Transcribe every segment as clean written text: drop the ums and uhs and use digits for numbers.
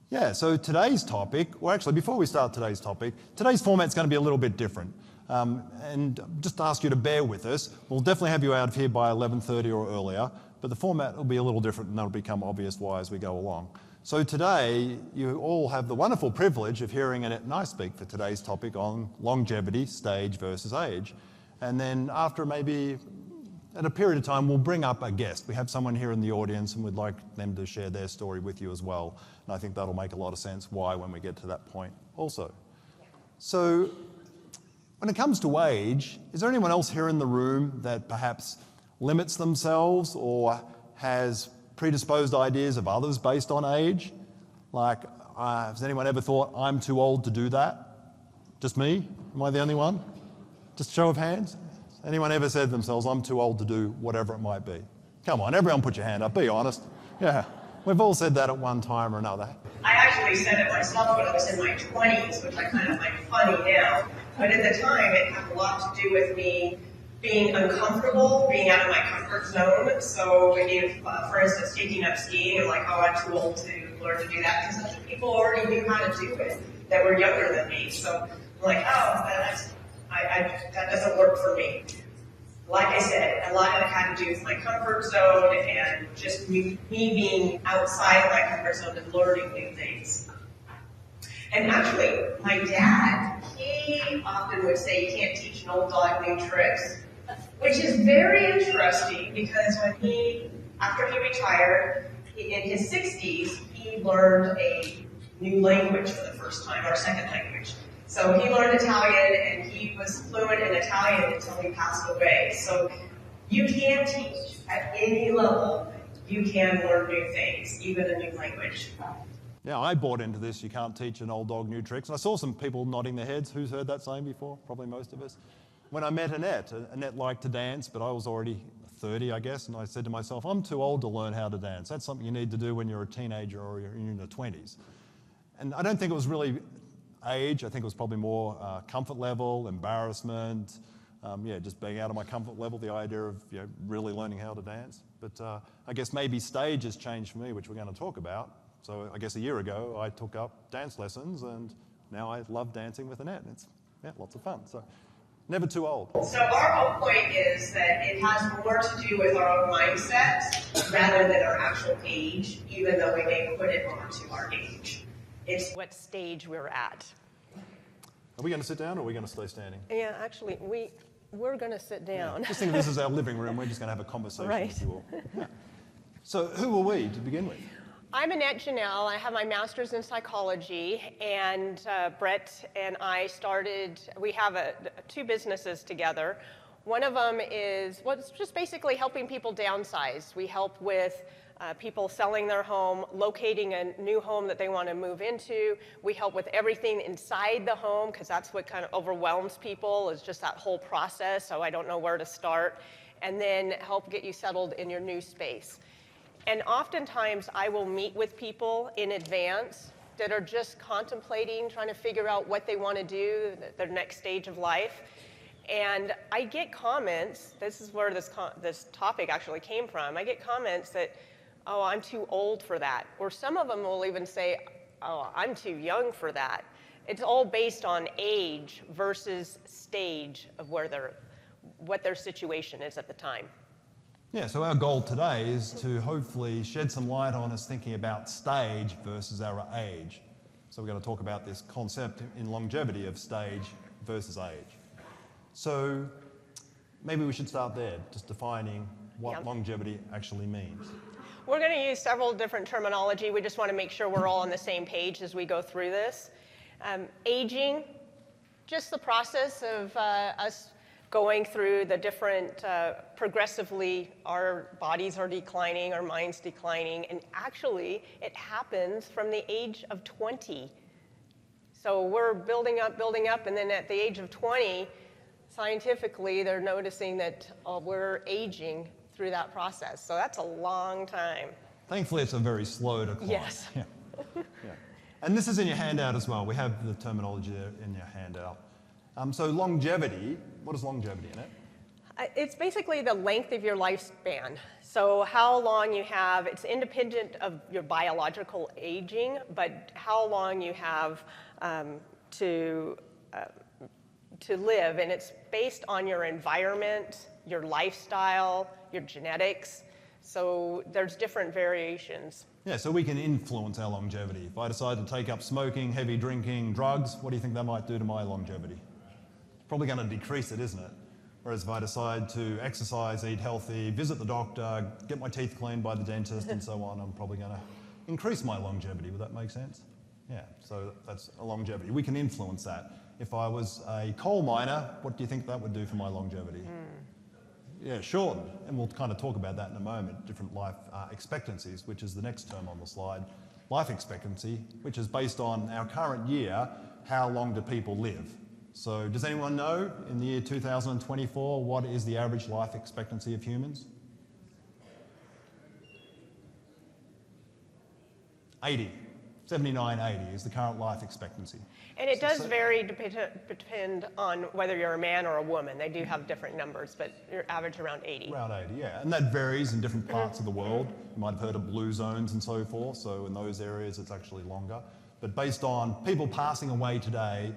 Yeah, so today's topic, well actually before we start today's topic, today's format's going to be a little bit different. And just ask you to bear with us. We'll definitely have you out of here by 11:30 or earlier, but the format will be a little different and that'll become obvious why as we go along. So today, you all have the wonderful privilege of hearing Annette and I speak for today's topic on longevity, stage versus age. And then after maybe at a period of time, we'll bring up a guest. We have someone here in the audience and we'd like them to share their story with you as well. And I think that'll make a lot of sense why when we get to that point also. So when it comes to age, is there anyone else here in the room that perhaps limits themselves or has predisposed ideas of others based on age? Like, has anyone ever thought, I'm too old to do that? Just me? Am I the only one? Just show of hands? Anyone ever said to themselves, I'm too old to do whatever it might be? Come on, everyone put your hand up, be honest. Yeah, we've all said that at one time or another. I actually said it myself when I was in my 20s, which I kind of find funny now. But at the time, it had a lot to do with me being uncomfortable, being out of my comfort zone. So if, for instance, taking up skiing, I'm like, oh, I'm too old to learn to do that, because other people already knew how to do it that were younger than me. So I'm like, oh, that doesn't work for me. Like I said, a lot of it had to do with my comfort zone and just me being outside of my comfort zone and learning new things. And actually, my dad, he often would say you can't teach an old dog new tricks, which is very interesting because after he retired, in his 60s, he learned a new language for the first time, or a second language. So he learned Italian, and he was fluent in Italian until he passed away. So you can teach at any level. You can learn new things, even a new language. Yeah, I bought into this, you can't teach an old dog new tricks. And I saw some people nodding their heads. Who's heard that saying before? Probably most of us. When I met Annette liked to dance, but I was already 30, I guess, and I said to myself, I'm too old to learn how to dance. That's something you need to do when you're a teenager or you're in your 20s. And I don't think it was really age. I think it was probably more comfort level, embarrassment, just being out of my comfort level, the idea of really learning how to dance. But I guess maybe stage has changed for me, which we're going to talk about. So I guess a year ago, I took up dance lessons, and now I love dancing with Annette. It's lots of fun. So never too old. So our whole point is that it has more to do with our own mindset rather than our actual age, even though we may put it onto our age. It's what stage we're at. Are we going to sit down or are we going to stay standing? Yeah, actually, we're going to sit down. Yeah. Just think this is our living room. We're just going to have a conversation with you all. Yeah. So who are we to begin with? I'm Annette Janelle. I have my master's in psychology, and Brett and I we have two businesses together. One of them is just basically helping people downsize. We help with people selling their home, locating a new home that they want to move into. We help with everything inside the home, because that's what kind of overwhelms people, is just that whole process, so I don't know where to start. And then help get you settled in your new space. And oftentimes, I will meet with people in advance that are just contemplating, trying to figure out what they want to do, their next stage of life. And I get comments, this is where this topic actually came from, I get comments that, oh, I'm too old for that. Or some of them will even say, oh, I'm too young for that. It's all based on age versus stage of what their situation is at the time. Yeah, so our goal today is to hopefully shed some light on us thinking about stage versus our age. So we're going to talk about this concept in longevity of stage versus age. So maybe we should start there, just defining what longevity actually means. We're going to use several different terminology. We just want to make sure we're all on the same page as we go through this. Aging, just the process of us going through the different, progressively, our bodies are declining, our minds declining, and actually it happens from the age of 20. So we're building up, and then at the age of 20, scientifically, they're noticing that we're aging through that process. So that's a long time. Thankfully, it's a very slow decline. Yes. Yeah. And this is in your handout as well. We have the terminology there in your handout. So longevity, what is longevity in it? It's basically the length of your lifespan. So how long you have, it's independent of your biological aging, but how long you have to live, and it's based on your environment, your lifestyle, your genetics. So there's different variations. Yeah, so we can influence our longevity. If I decide to take up smoking, heavy drinking, drugs, what do you think that might do to my longevity? Probably going to decrease it, isn't it? Whereas if I decide to exercise, eat healthy, visit the doctor, get my teeth cleaned by the dentist and so on, I'm probably going to increase my longevity. Would that make sense? Yeah, so that's a longevity. We can influence that. If I was a coal miner, what do you think that would do for my longevity? Yeah, shorten. And we'll kind of talk about that in a moment, different life expectancies, which is the next term on the slide. Life expectancy, which is based on our current year, how long do people live? So does anyone know in the year 2024 what is the average life expectancy of humans? 80. 79, 80 is the current life expectancy. And it does vary depend on whether you're a man or a woman. They do have different numbers, but you're average around 80. Around 80, yeah. And that varies in different parts of the world. You might have heard of blue zones and so forth. So in those areas, it's actually longer. But based on people passing away today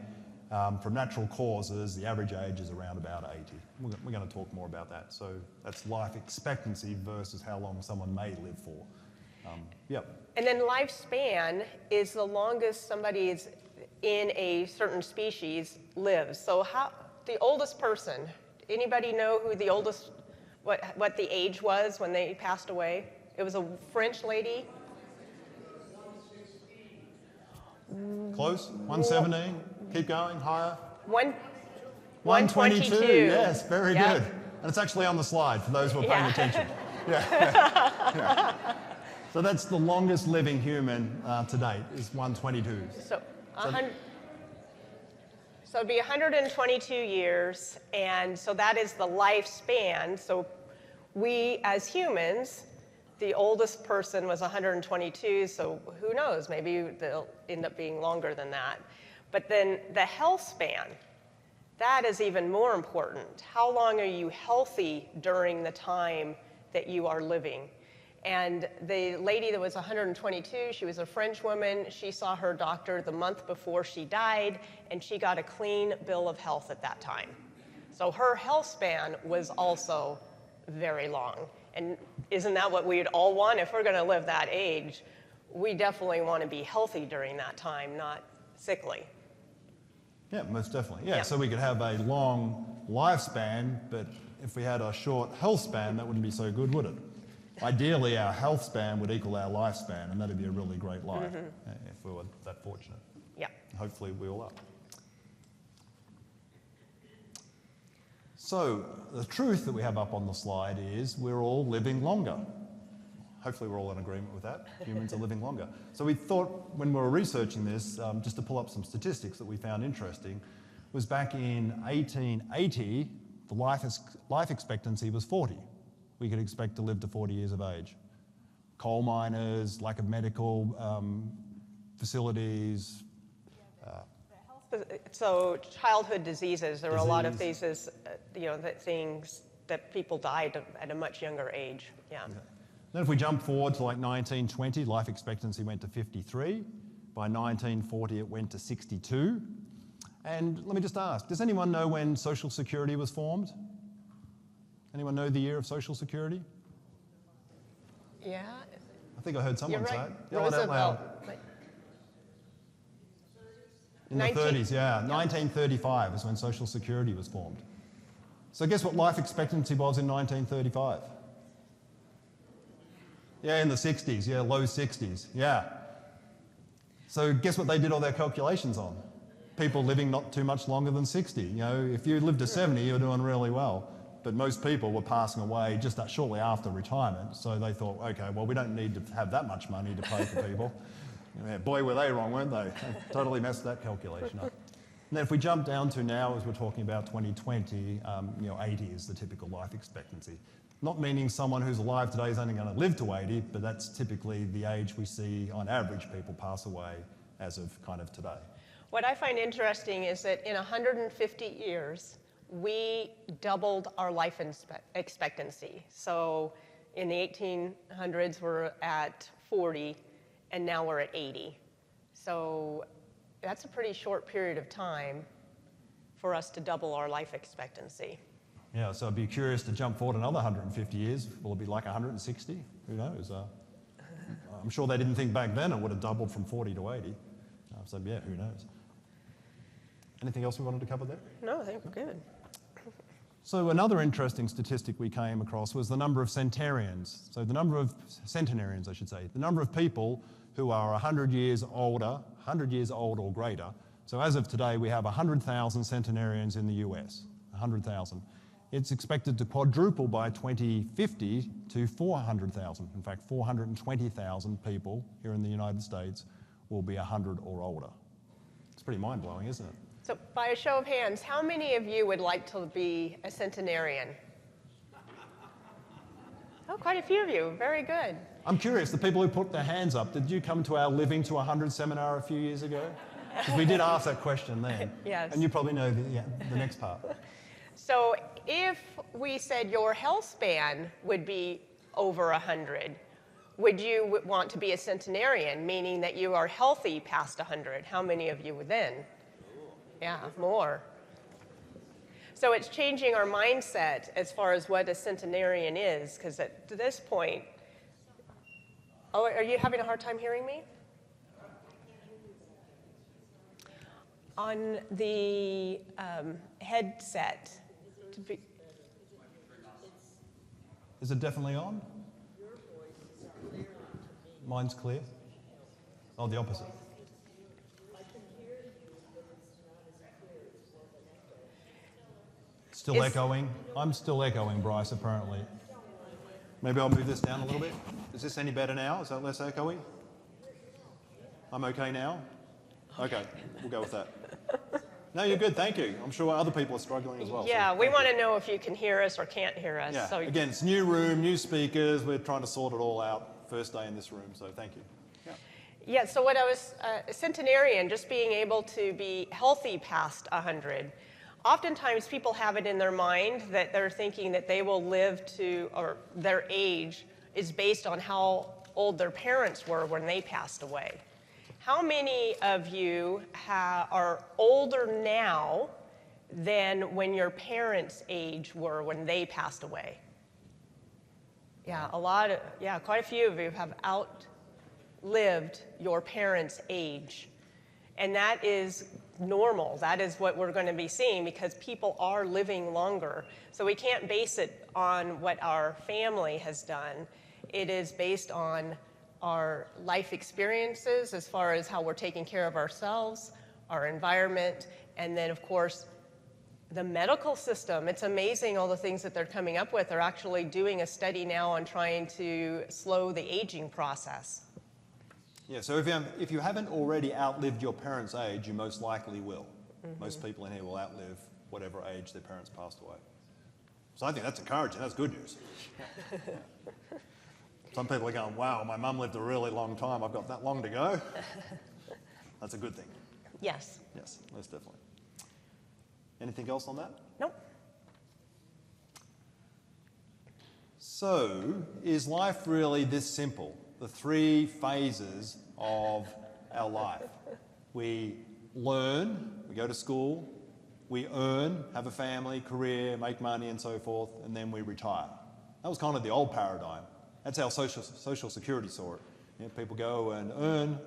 from natural causes, the average age is around about 80. We're going to talk more about that. So that's life expectancy versus how long someone may live for. Yep. And then lifespan is the longest somebody is in a certain species lives. So how the oldest person, anybody know who the oldest, what the age was when they passed away? It was a French lady. Close? 117? Keep going, higher? 122. Yes, very good. And it's actually on the slide for those who are paying attention. Yeah. So that's the longest living human to date, is 122. So it'd be 122 years, and so that is the lifespan. So we, as humans, the oldest person was 122, so who knows, maybe they'll end up being longer than that. But then the health span, that is even more important. How long are you healthy during the time that you are living? And the lady that was 122, she was a French woman. She saw her doctor the month before she died, and she got a clean bill of health at that time. So her health span was also very long. And isn't that what we'd all want? If we're going to live that age, we definitely want to be healthy during that time, not sickly. Yeah, most definitely. Yeah, so we could have a long lifespan, but if we had a short health span, that wouldn't be so good, would it? Ideally, our health span would equal our lifespan, and that'd be a really great life if we were that fortunate. Yeah. Hopefully we all are. So the truth that we have up on the slide is we're all living longer. Hopefully we're all in agreement with that. Humans are living longer. So we thought when we were researching this, just to pull up some statistics that we found interesting, was back in 1880, the life expectancy was 40. We could expect to live to 40 years of age. Coal miners, lack of medical facilities. So childhood diseases, there were a lot of things, things that people died at a much younger age. Yeah. Okay. Then if we jump forward to like 1920, life expectancy went to 53. By 1940, it went to 62. And let me just ask, does anyone know when Social Security was formed? Anyone know the year of Social Security? Yeah. I think I heard someone say it. Yell it out loud. In the 30s, yeah. 1935 is when Social Security was formed. So guess what life expectancy was in 1935? Yeah, in the 60s, yeah, low 60s, yeah. So guess what they did all their calculations on? People living not too much longer than 60. You know, if you lived to 70, you're doing really well. But most people were passing away just shortly after retirement, so they thought, okay, well, we don't need to have that much money to pay for people. Yeah, boy, were they wrong, weren't they? They totally messed that calculation up. And then if we jump down to now, as we're talking about 2020, 80 is the typical life expectancy. Not meaning someone who's alive today is only going to live to 80, but that's typically the age we see on average people pass away as of kind of today. What I find interesting is that in 150 years, we doubled our life expectancy. So in the 1800s, we're at 40, and now we're at 80. So that's a pretty short period of time for us to double our life expectancy. Yeah, so I'd be curious to jump forward another 150 years. Will it be like 160? Who knows? I'm sure they didn't think back then it would have doubled from 40 to 80. So yeah, who knows? Anything else we wanted to cover there? No, I think we're good. So another interesting statistic we came across was the number of centenarians. So the number of centenarians, I should say, the number of people who are 100 years older, 100 years old or greater. So as of today, we have 100,000 centenarians in the US, 100,000. It's expected to quadruple by 2050 to 400,000. In fact, 420,000 people here in the United States will be 100 or older. It's pretty mind-blowing, isn't it? So by a show of hands, how many of you would like to be a centenarian? Oh, quite a few of you. Very good. I'm curious, the people who put their hands up, did you come to our Living to 100 seminar a few years ago? Because we did ask that question then. Yes. And you probably know the next part. So if we said your health span would be over 100, would you want to be a centenarian, meaning that you are healthy past 100? How many of you would then? Yeah, more. So it's changing our mindset as far as what a centenarian is, because at this point, oh, are you having a hard time hearing me? On the headset. Is it definitely on? Mine's clear. Oh, the opposite. Still echoing? I'm still echoing, Bryce, apparently. Maybe I'll move this down a little bit. Is this any better now? Is that less echoey? I'm okay now? Okay, we'll go with that. No, you're good, thank you. I'm sure other people are struggling as well. Yeah, so we want to know if you can hear us or can't hear us. Yeah, So again, it's new room, new speakers. We're trying to sort it all out. First day in this room, so thank you. yeah, so what I was, centenarian, just being able to be healthy past 100. Oftentimes people have it in their mind that they're thinking that they will live to, or their age is based on how old their parents were when they passed away. How many of you are older now than when your parents' age were when they passed away? Yeah, quite a few of you have outlived your parents' age. And that is normal. That is what we're going to be seeing because people are living longer. So we can't base it on what our family has done. It is based on our life experiences as far as how we're taking care of ourselves, our environment, and then, of course, the medical system. It's amazing all the things that they're coming up with. They're actually doing a study now on trying to slow the aging process. Yeah, so if you haven't already outlived your parents' age, you most likely will. Mm-hmm. Most people in here will outlive whatever age their parents passed away. So I think that's encouraging. That's good news. Some people are going, wow, my mum lived a really long time. I've got that long to go. That's a good thing. Yes. Yes, most definitely. Anything else on that? Nope. So, is life really this simple? The three phases of our life. We learn, we go to school, we earn, have a family, career, make money and so forth, and then we retire. That was kind of the old paradigm. That's how Social Security saw it. You know, people go and learn,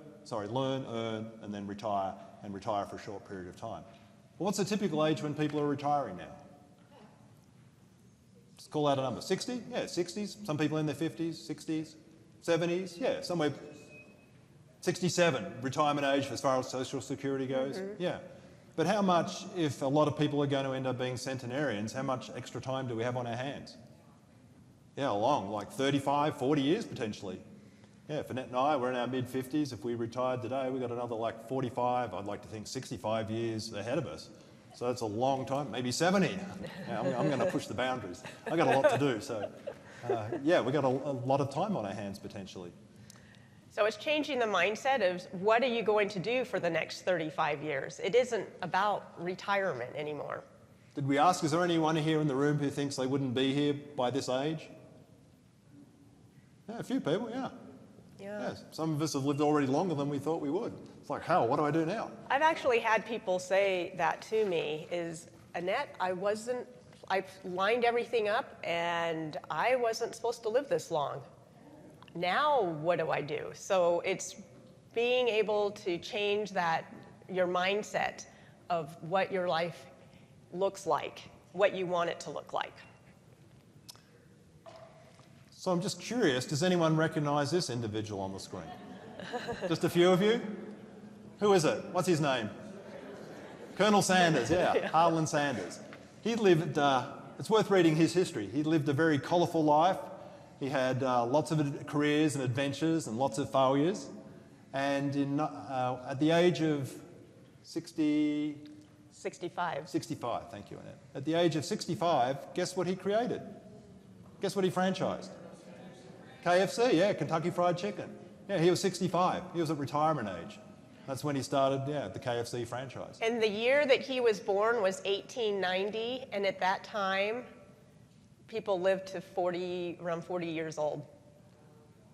earn, and then retire for a short period of time. Well, what's the typical age when people are retiring now? Just call out a number. 60? Yeah, 60s. Some people in their 50s, 60s, 70s. Yeah, somewhere 67, retirement age as far as Social Security goes. Mm-hmm. Yeah. But how much, if a lot of people are going to end up being centenarians, how much extra time do we have on our hands? Yeah, long, like 35, 40 years potentially. Yeah, for Annette and I, we're in our mid-50s. If we retired today, we've got another like 45, I'd like to think 65 years ahead of us. So that's a long time, maybe 70. Yeah, I'm going to push the boundaries. I've got a lot to do, so yeah, we've got a lot of time on our hands potentially. So it's changing the mindset of what are you going to do for the next 35 years? It isn't about retirement anymore. Did we ask, is there anyone here in the room who thinks they wouldn't be here by this age? Yeah, a few people, yeah. Yes. Some of us have lived already longer than we thought we would. It's like, hell, what do I do now? I've actually had people say that to me is, Annette, I lined everything up and I wasn't supposed to live this long. Now what do I do? So it's being able to change your mindset of what your life looks like, what you want it to look like. So I'm just curious, does anyone recognize this individual on the screen? Just a few of you? Who is it? What's his name? Colonel Sanders, yeah. Harlan Sanders. He lived, it's worth reading his history. He lived a very colourful life. He had lots of careers and adventures and lots of failures. And at the age of 65, thank you, Annette. At the age of 65, guess what he created? Guess what he franchised? KFC, yeah, Kentucky Fried Chicken. Yeah, he was 65. He was at retirement age. That's when he started, the KFC franchise. And the year that he was born was 1890, and at that time, people lived to around 40 years old.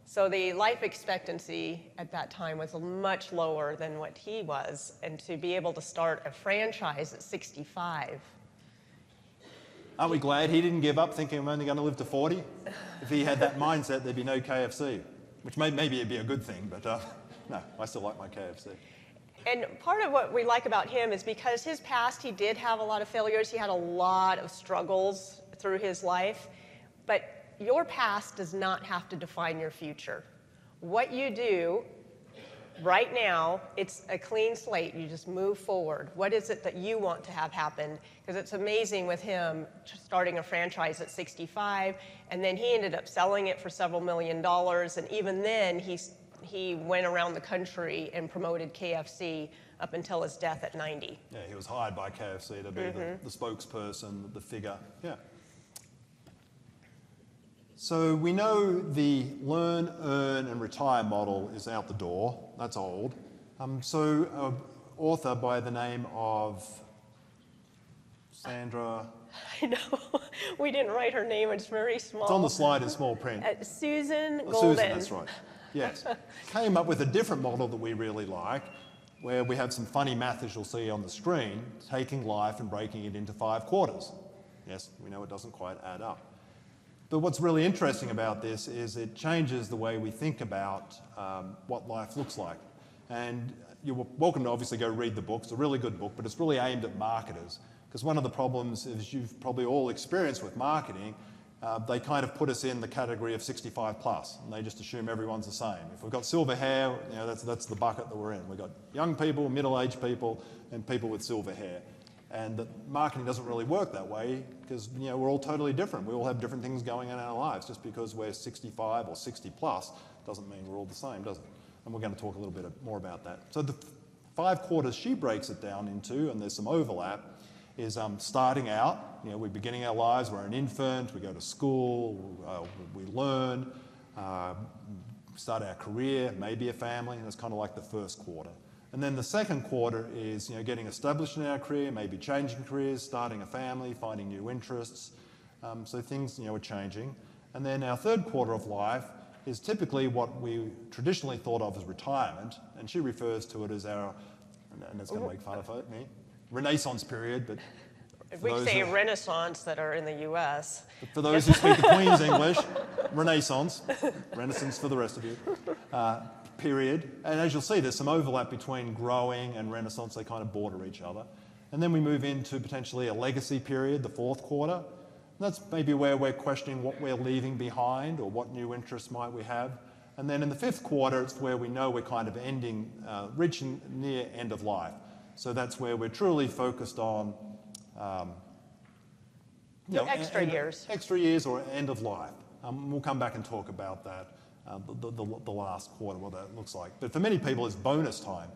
So the life expectancy at that time was much lower than what he was, and to be able to start a franchise at 65. Aren't we glad he didn't give up thinking I'm only going to live to 40? If he had that mindset, there'd be no KFC, which maybe it'd be a good thing, but no, I still like my KFC. And part of what we like about him is because his past, he did have a lot of failures. He had a lot of struggles through his life, but your past does not have to define your future. What you do right now, it's a clean slate. You just move forward. What is it that you want to have happen? Because it's amazing with him starting a franchise at 65, and then he ended up selling it for several $1 million, and even then he went around the country and promoted KFC up until his death at 90. Yeah, he was hired by KFC to be the spokesperson, the figure. Yeah. So we know the learn, earn, and retire model is out the door. That's old. So an author by the name of Sandra... I know. We didn't write her name. It's very small. It's on the slide in small print. Susan Golden. Susan, that's right. Yes. Came up with a different model that we really like, where we have some funny math, as you'll see on the screen, taking life and breaking it into 5 quarters. Yes, we know it doesn't quite add up. But what's really interesting about this is it changes the way we think about what life looks like. And you're welcome to obviously go read the book. It's a really good book, but it's really aimed at marketers. Because one of the problems, as you've probably all experienced with marketing, they kind of put us in the category of 65 plus, and they just assume everyone's the same. If we've got silver hair, that's the bucket that we're in. We've got young people, middle-aged people, and people with silver hair. And the marketing doesn't really work that way because we're all totally different. We all have different things going on in our lives. Just because we're 65 or 60 plus doesn't mean we're all the same, does it? And we're going to talk a little bit more about that. So the 5 quarters she breaks it down into, and there's some overlap, is starting out. We're beginning our lives. We're an infant. We go to school. We learn. Start our career. Maybe a family. And it's kind of like the first quarter. And then the second quarter is getting established in our career, maybe changing careers, starting a family, finding new interests. So things are changing. And then our third quarter of life is typically what we traditionally thought of as retirement, and she refers to it as our, and it's going to make fun of me, Renaissance period. But we say Renaissance that are in the U.S. For those who speak the Queen's English, Renaissance, Renaissance for the rest of you. Period. And as you'll see, there's some overlap between growing and Renaissance. They kind of border each other. And then we move into potentially a legacy period, the fourth quarter. And that's maybe where we're questioning what we're leaving behind or what new interests might we have. And then in the fifth quarter, it's where we know we're kind of reaching near end of life. So that's where we're truly focused on extra years. Extra years or end of life. We'll come back and talk about that. The last quarter, what that looks like. But for many people, it's bonus time.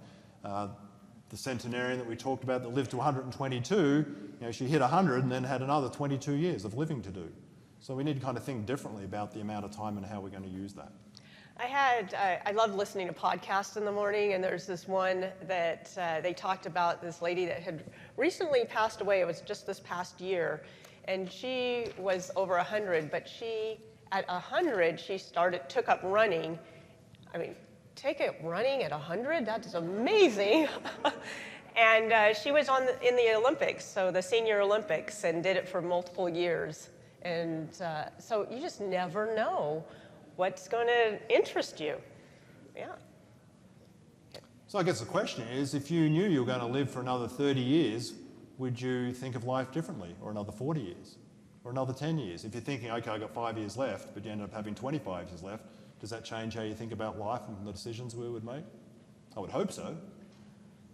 The centenarian that we talked about that lived to 122, she hit 100 and then had another 22 years of living to do. So we need to kind of think differently about the amount of time and how we're going to use that. I love listening to podcasts in the morning, and there's this one that they talked about this lady that had recently passed away. It was just this past year, and she was over 100, but at 100, she took up running. I mean, take up running at 100? That's amazing. And she was in the Olympics, so the Senior Olympics, and did it for multiple years. And so you just never know what's going to interest you. Yeah. So I guess the question is, if you knew you were going to live for another 30 years, would you think of life differently, or another 40 years, or another 10 years? If you're thinking, okay, I've got 5 years left, but you end up having 25 years left, does that change how you think about life and the decisions we would make? I would hope so.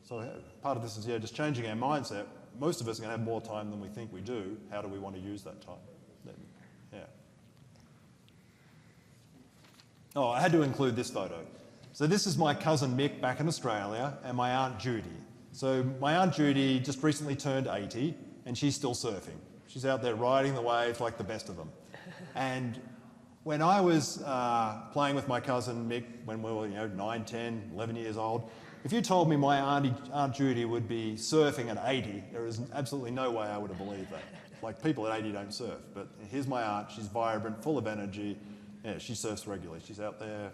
So part of this is, just changing our mindset. Most of us are going to have more time than we think we do. How do we want to use that time? Yeah. Oh, I had to include this photo. So this is my cousin Mick back in Australia and my Aunt Judy. So my Aunt Judy just recently turned 80 and she's still surfing. She's out there riding the waves like the best of them. And when I was playing with my cousin Mick when we were 9, 10, 11 years old, if you told me my Aunt Judy would be surfing at 80, there is absolutely no way I would have believed that. Like, people at 80 don't surf, but here's my aunt. She's vibrant, full of energy. Yeah, she surfs regularly. She's out there,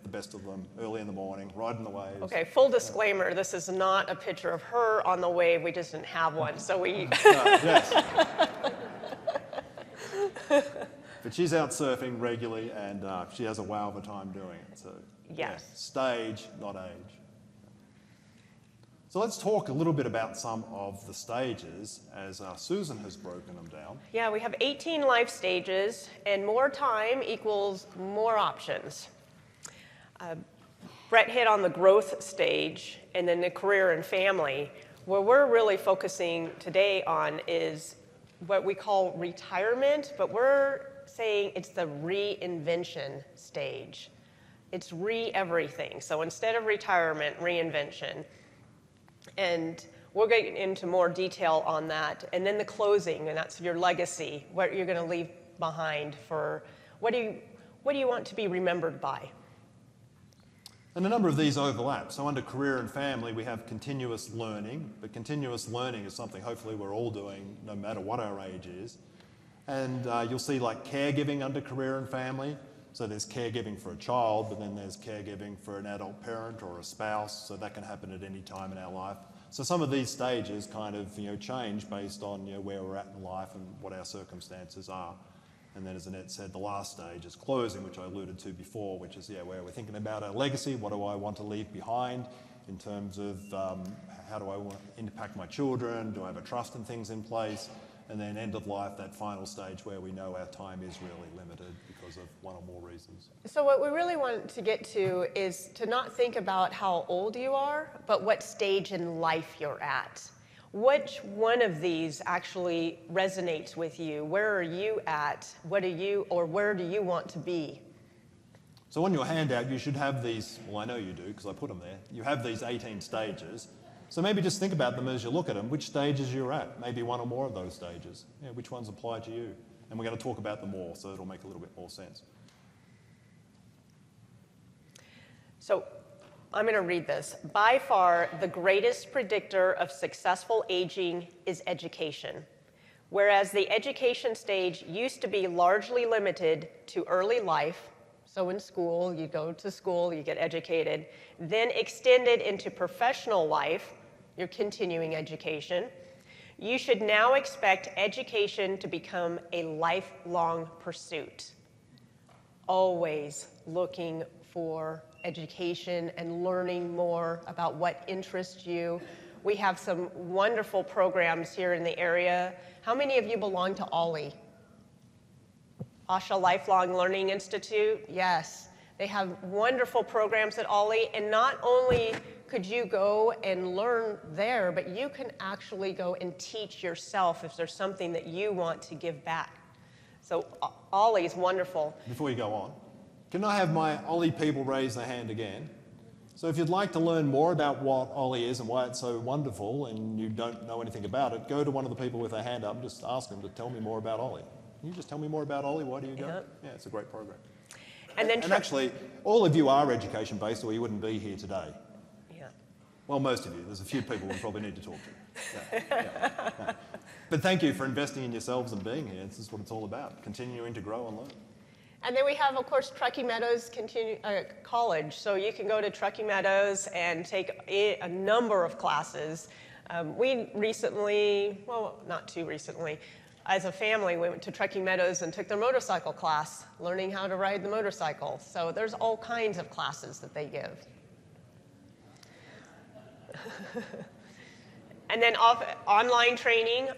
the best of them, early in the morning, riding the waves. Okay, full disclaimer, this is not a picture of her on the wave. We just didn't have one, so we... Yes. But she's out surfing regularly, and she has a wow of a time doing it. So, yes. Stage, not age. So let's talk a little bit about some of the stages, as Susan has broken them down. Yeah, we have 18 life stages, and more time equals more options. Brett hit on the growth stage, and then the career and family. What we're really focusing today on is what we call retirement, but we're saying it's the reinvention stage. It's re-everything. So instead of retirement, reinvention. And we'll get into more detail on that. And then the closing, and that's your legacy, what you're going to leave behind for, what do you want to be remembered by? And a number of these overlap. So under career and family, we have continuous learning, but continuous learning is something hopefully we're all doing no matter what our age is. And you'll see like caregiving under career and family. So there's caregiving for a child, but then there's caregiving for an adult parent or a spouse, so that can happen at any time in our life. So some of these stages kind of change based on where we're at in life and what our circumstances are. And then, as Annette said, the last stage is closing, which I alluded to before, which is where we're thinking about our legacy. What do I want to leave behind in terms of how do I want to impact my children? Do I have a trust in things in place? And then end of life, that final stage where we know our time is really limited because of one or more reasons. So what we really want to get to is to not think about how old you are, but what stage in life you're at. Which one of these actually resonates with you? Where are you at? Where do you want to be? So on your handout, you should have these, well, I know you do because I put them there. You have these 18 stages. So maybe just think about them as you look at them, which stages you're at, maybe one or more of those stages. Which ones apply to you? And we're going to talk about them more, so it'll make a little bit more sense. So I'm going to read this. By far, the greatest predictor of successful aging is education. Whereas the education stage used to be largely limited to early life, so in school, you go to school, you get educated, then extended into professional life, your continuing education, you should now expect education to become a lifelong pursuit. Always looking for education and learning more about what interests you. We have some wonderful programs here in the area. How many of you belong to OLLI? Asha Lifelong Learning Institute? Yes. They have wonderful programs at OLLI, and not only could you go and learn there, but you can actually go and teach yourself if there's something that you want to give back. So OLLI is wonderful. Before you go on, can I have my OLLI people raise their hand again? So if you'd like to learn more about what OLLI is and why it's so wonderful and you don't know anything about it, go to one of the people with their hand up and just ask them to tell me more about OLLI. Can you just tell me more about OLLI? Why do you go? Yep. Yeah, it's a great program. And then actually, all of you are education-based or you wouldn't be here today. Yeah. Well, most of you. There's a few people we probably need to talk to. Yeah. But thank you for investing in yourselves and being here. This is what it's all about, continuing to grow and learn. And then we have, of course, Truckee Meadows College. So you can go to Truckee Meadows and take a number of classes. We recently, well, not too recently, as a family, we went to Truckee Meadows and took their motorcycle class, learning how to ride the motorcycle. So there's all kinds of classes that they give. And then online training.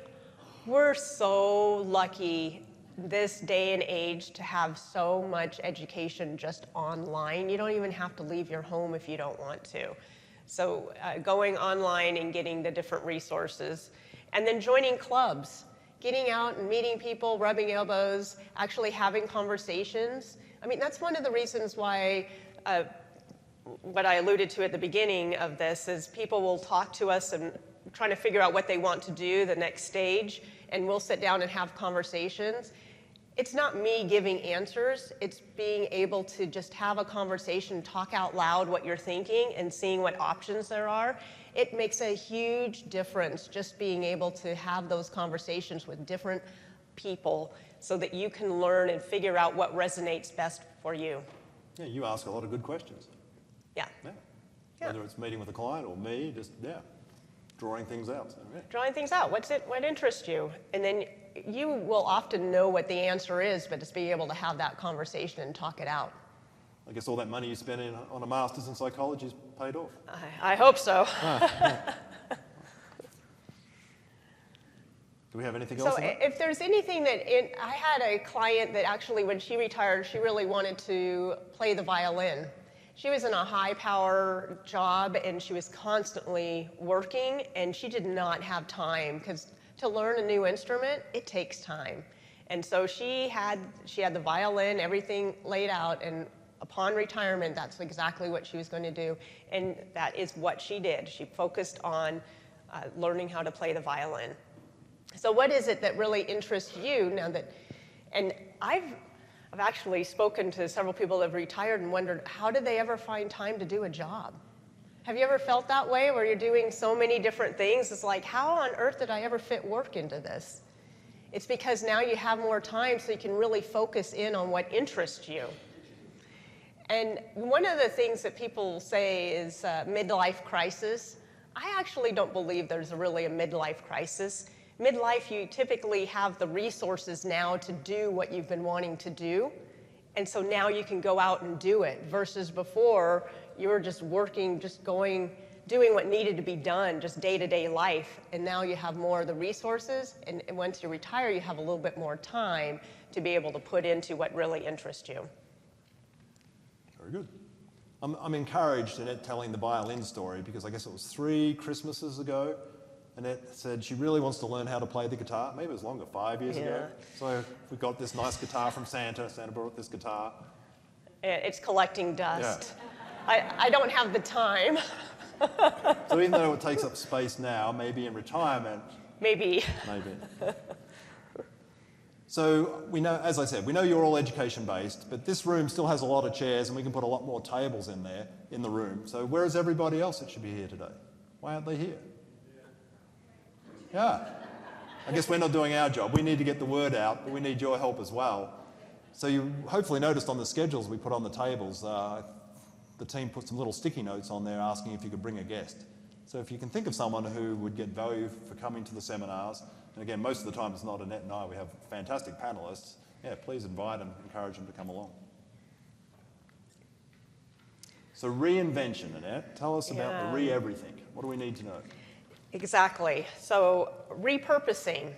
We're so lucky this day and age to have so much education just online. You don't even have to leave your home if you don't want to. So going online and getting the different resources. And then joining clubs, getting out and meeting people, rubbing elbows, actually having conversations. I mean, that's one of the reasons why what I alluded to at the beginning of this is people will talk to us and trying to figure out what they want to do, the next stage, and we'll sit down and have conversations. It's not me giving answers, it's being able to just have a conversation, talk out loud what you're thinking and seeing what options there are. It makes a huge difference just being able to have those conversations with different people so that you can learn and figure out what resonates best for you. Yeah, you ask a lot of good questions. Yeah. Whether it's meeting with a client or me, just, drawing things out. So, Drawing things out. What interests you? And then you will often know what the answer is, but just being able to have that conversation and talk it out. I guess all that money you spent on a master's in psychology is paid off. I hope so. Do we have anything else? So if there's anything I had a client that actually, when she retired, she really wanted to play the violin. She was in a high-power job, and she was constantly working, and she did not have time, because to learn a new instrument, it takes time. And so she had the violin, everything laid out, and upon retirement, that's exactly what she was going to do, and that is what she did. She focused on learning how to play the violin. So what is it that really interests you now that, and I've actually spoken to several people that have retired and wondered, how did they ever find time to do a job? Have you ever felt that way where you're doing so many different things? It's like, how on earth did I ever fit work into this? It's because now you have more time so you can really focus in on what interests you. And one of the things that people say is midlife crisis. I actually don't believe there's really a midlife crisis. Midlife, you typically have the resources now to do what you've been wanting to do. And so now you can go out and do it, versus before you were just working, just doing what needed to be done, just day-to-day life. And now you have more of the resources, and once you retire, you have a little bit more time to be able to put into what really interests you. Very good. I'm encouraged Annette telling the violin story, because I guess it was 3 Christmases ago. Annette said she really wants to learn how to play the guitar. Maybe it was longer, 5 years ago. So we got this nice guitar from Santa. Santa brought this guitar. It's collecting dust. Yeah. I don't have the time. So even though it takes up space now, maybe in retirement. Maybe. So we know, as I said, we know you're all education-based, but this room still has a lot of chairs, and we can put a lot more tables in there, in the room. So where is everybody else that should be here today? Why aren't they here? Yeah. I guess we're not doing our job. We need to get the word out, but we need your help as well. So you hopefully noticed on the schedules we put on the tables, the team put some little sticky notes on there asking if you could bring a guest. So if you can think of someone who would get value for coming to the seminars, and again, most of the time it's not Annette and I, we have fantastic panelists, please invite and encourage them to come along. So reinvention, Annette, tell us about the re-everything. What do we need to know? Exactly. So repurposing.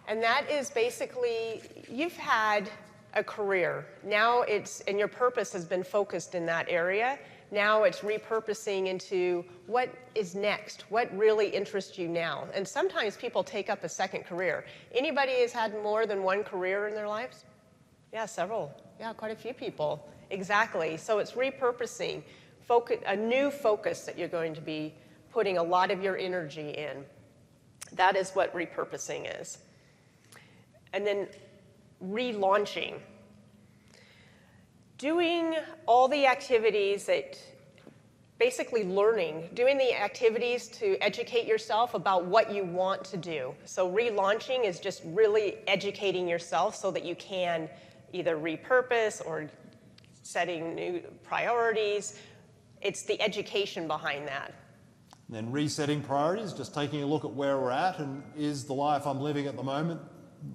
And that is basically, you've had a career. Now and your purpose has been focused in that area. Now it's repurposing into what is next, what really interests you now. And sometimes people take up a second career. Anybody has had more than one career in their lives? Yeah, several. Yeah, quite a few people. Exactly. So it's repurposing, a new focus that you're going to be putting a lot of your energy in. That is what repurposing is. And then relaunching. doing all the activities that, basically learning, doing the activities to educate yourself about what you want to do. So relaunching is just really educating yourself so that you can either repurpose or setting new priorities. It's the education behind that. And then resetting priorities, just taking a look at where we're at, and is the life I'm living at the moment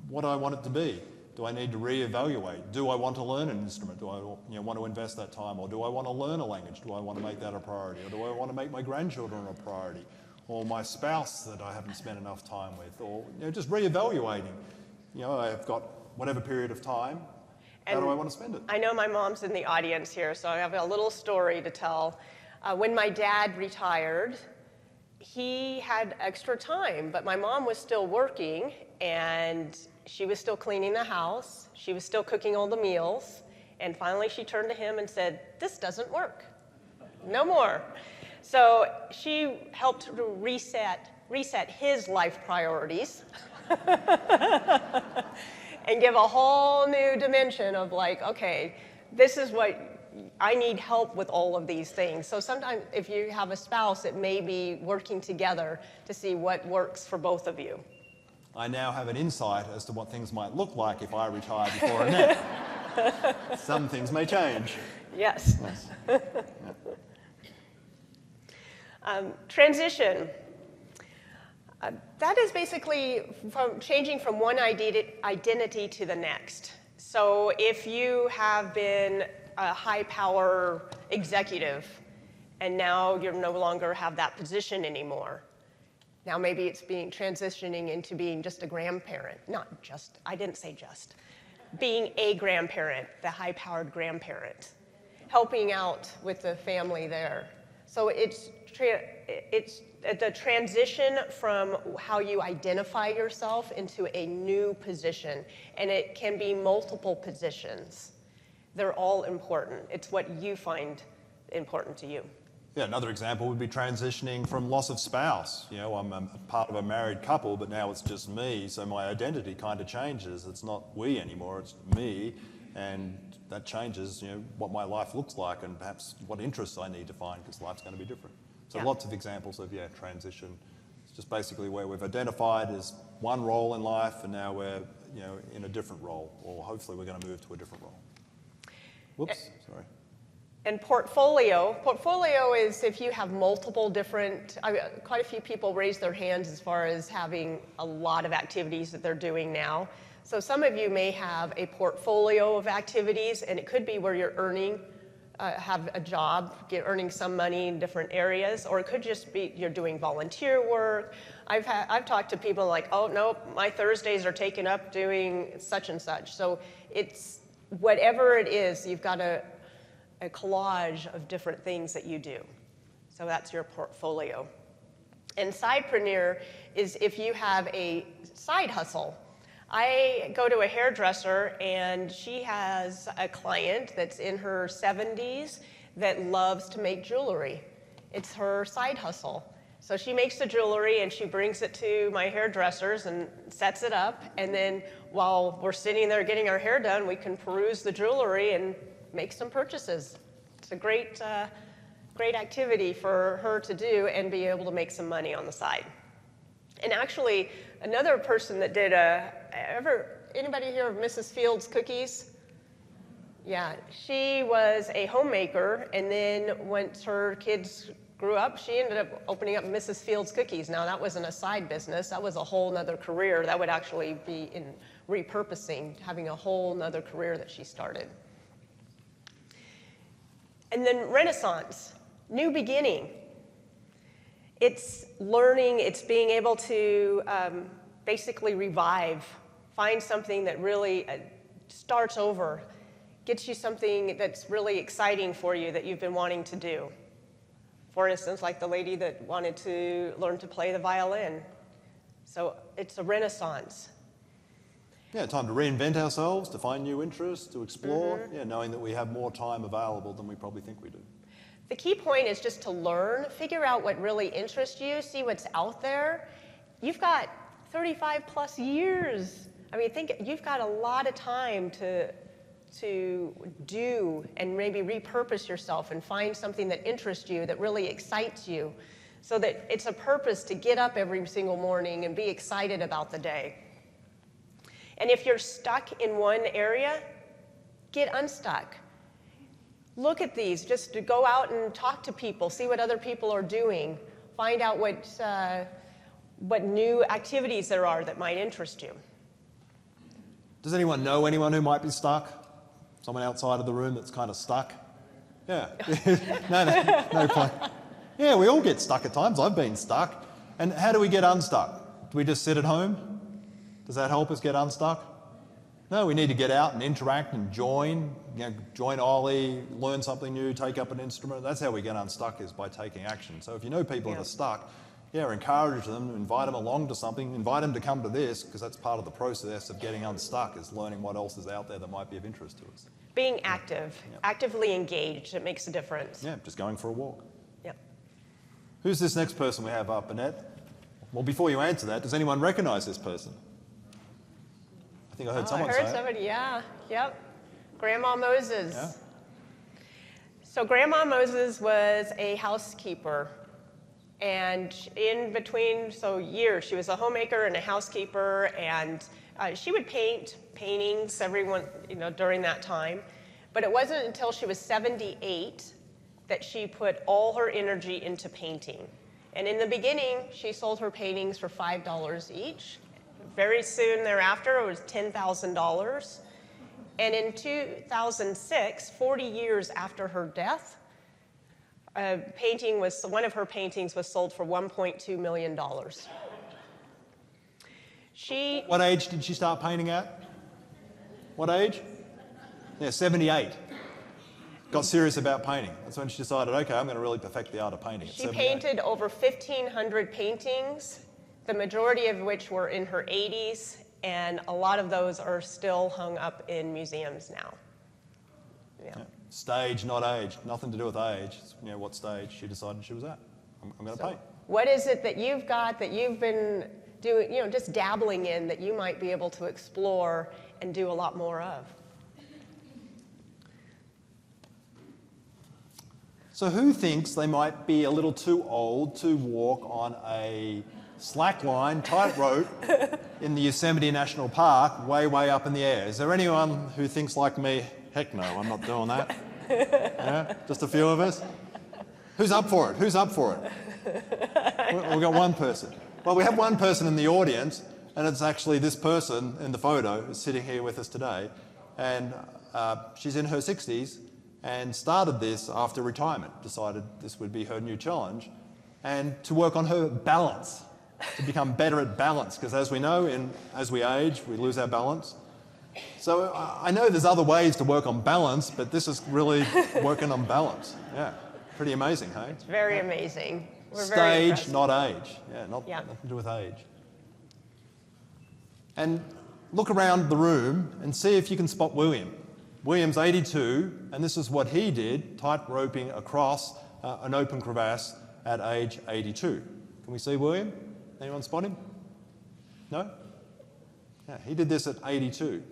what I want it to be? Do I need to reevaluate? Do I want to learn an instrument? Do I want to invest that time? Or do I want to learn a language? Do I want to make that a priority? Or do I want to make my grandchildren a priority? Or my spouse that I haven't spent enough time with? Or just reevaluating. I've got whatever period of time. How do I want to spend it? I know my mom's in the audience here, so I have a little story to tell. When my dad retired, he had extra time, but my mom was still working, and she was still cleaning the house. She was still cooking all the meals. And finally, she turned to him and said, "This doesn't work. No more." So she helped to reset his life priorities and give a whole new dimension of like, okay, this is what I need help with all of these things. So sometimes if you have a spouse, it may be working together to see what works for both of you. I now have an insight as to what things might look like if I retire before Annette. Some things may change. Yes. Transition. That is basically changing from one identity to the next. So if you have been a high-power executive and now you no longer have that position anymore, now maybe it's transitioning into being just a grandparent. Not just, I didn't say just. Being a grandparent, the high-powered grandparent, helping out with the family there. So it's the transition from how you identify yourself into a new position, and it can be multiple positions. They're all important. It's what you find important to you. Yeah, another example would be transitioning from loss of spouse. I'm a part of a married couple, but now it's just me, so my identity kind of changes. It's not we anymore, it's me, and that changes, what my life looks like and perhaps what interests I need to find, because life's going to be different. So lots of examples of, transition. It's just basically where we've identified as one role in life, and now we're, in a different role, or hopefully we're going to move to a different role. Whoops, sorry. And portfolio. Portfolio is if you have multiple different, quite a few people raise their hands as far as having a lot of activities that they're doing now. So some of you may have a portfolio of activities, and it could be where you're earning, have a job, earning some money in different areas, or it could just be you're doing volunteer work. I've talked to people like, oh, no, my Thursdays are taken up doing such and such. So it's whatever it is, you've got a collage of different things that you do. So that's your portfolio. And sidepreneur is if you have a side hustle. I go to a hairdresser, and she has a client that's in her 70s that loves to make jewelry. It's her side hustle. So she makes the jewelry, and she brings it to my hairdressers and sets it up. And then while we're sitting there getting our hair done, we can peruse the jewelry and make some purchases. It's a great activity for her to do and be able to make some money on the side. And actually, another person that did anybody hear of Mrs. Fields cookies? Yeah, she was a homemaker, and then once her kids grew up, she ended up opening up Mrs. Fields cookies. Now that wasn't a side business, that was a whole nother career. That would actually be in repurposing, having a whole nother career that she started. And then Renaissance, new beginning. It's learning, it's being able to basically revive, find something that really starts over, gets you something that's really exciting for you that you've been wanting to do. For instance, like the lady that wanted to learn to play the violin. So it's a renaissance. Yeah, time to reinvent ourselves, to find new interests, to explore, knowing that we have more time available than we probably think we do. The key point is just to learn, figure out what really interests you, see what's out there. You've got 35 plus years. I mean, you've got a lot of time to to do and maybe repurpose yourself and find something that interests you, that really excites you, so that it's a purpose to get up every single morning and be excited about the day. And if you're stuck in one area, get unstuck. Look at these, just to go out and talk to people, see what other people are doing, find out what new activities there are that might interest you. Does anyone know anyone who might be stuck? Someone outside of the room that's kind of stuck? Yeah. No point. Yeah, we all get stuck at times. I've been stuck. And how do we get unstuck? Do we just sit at home? Does that help us get unstuck? No, we need to get out and interact and join. Join Ollie, learn something new, take up an instrument. That's how we get unstuck, is by taking action. So if you know people that are stuck, encourage them, invite them along to something, invite them to come to this, because that's part of the process of getting unstuck, is learning what else is out there that might be of interest to us. Being active, actively engaged, it makes a difference. Yeah, just going for a walk. Yep. Who's this next person we have up, Annette? Well, before you answer that, does anyone recognize this person? I think I heard someone say it. I heard somebody, yep. Grandma Moses. Yeah. So Grandma Moses was a housekeeper. And in between, years, she was a homemaker and a housekeeper, and she would paint paintings during that time. But it wasn't until she was 78 that she put all her energy into painting. And in the beginning, she sold her paintings for $5 each. Very soon thereafter, it was $10,000. And in 2006, 40 years after her death, one of her paintings was sold for $1.2 million. What age did she start painting at? What age? Yeah, 78. Got serious about painting. That's when she decided, okay, I'm going to really perfect the art of painting. She painted over 1,500 paintings, the majority of which were in her 80s, and a lot of those are still hung up in museums now. Yeah. Stage, not age. Nothing to do with age. It's, what stage she decided she was at. I'm going to paint. What is it that you've got that you've been doing, just dabbling in, that you might be able to explore and do a lot more of? So who thinks they might be a little too old to walk on a slackline tightrope in the Yosemite National Park way, way up in the air? Is there anyone who thinks like me, heck no, I'm not doing that? Yeah? Just a few of us? Who's up for it? Who's up for it? We've got one person. Well, we have one person in the audience, and it's actually this person in the photo who's sitting here with us today. And she's in her 60s and started this after retirement, decided this would be her new challenge, and to work on her balance, to become better at balance, because as we know, as we age, we lose our balance. So I know there's other ways to work on balance, but this is really working on balance. Yeah, pretty amazing, hey? It's very amazing. We're very Stage, impressed. not age. Yeah, nothing to do with age. And look around the room and see if you can spot William. William's 82, and this is what he did, tight-roping across an open crevasse at age 82. Can we see William? Anyone spot him? No? Yeah, he did this at 82.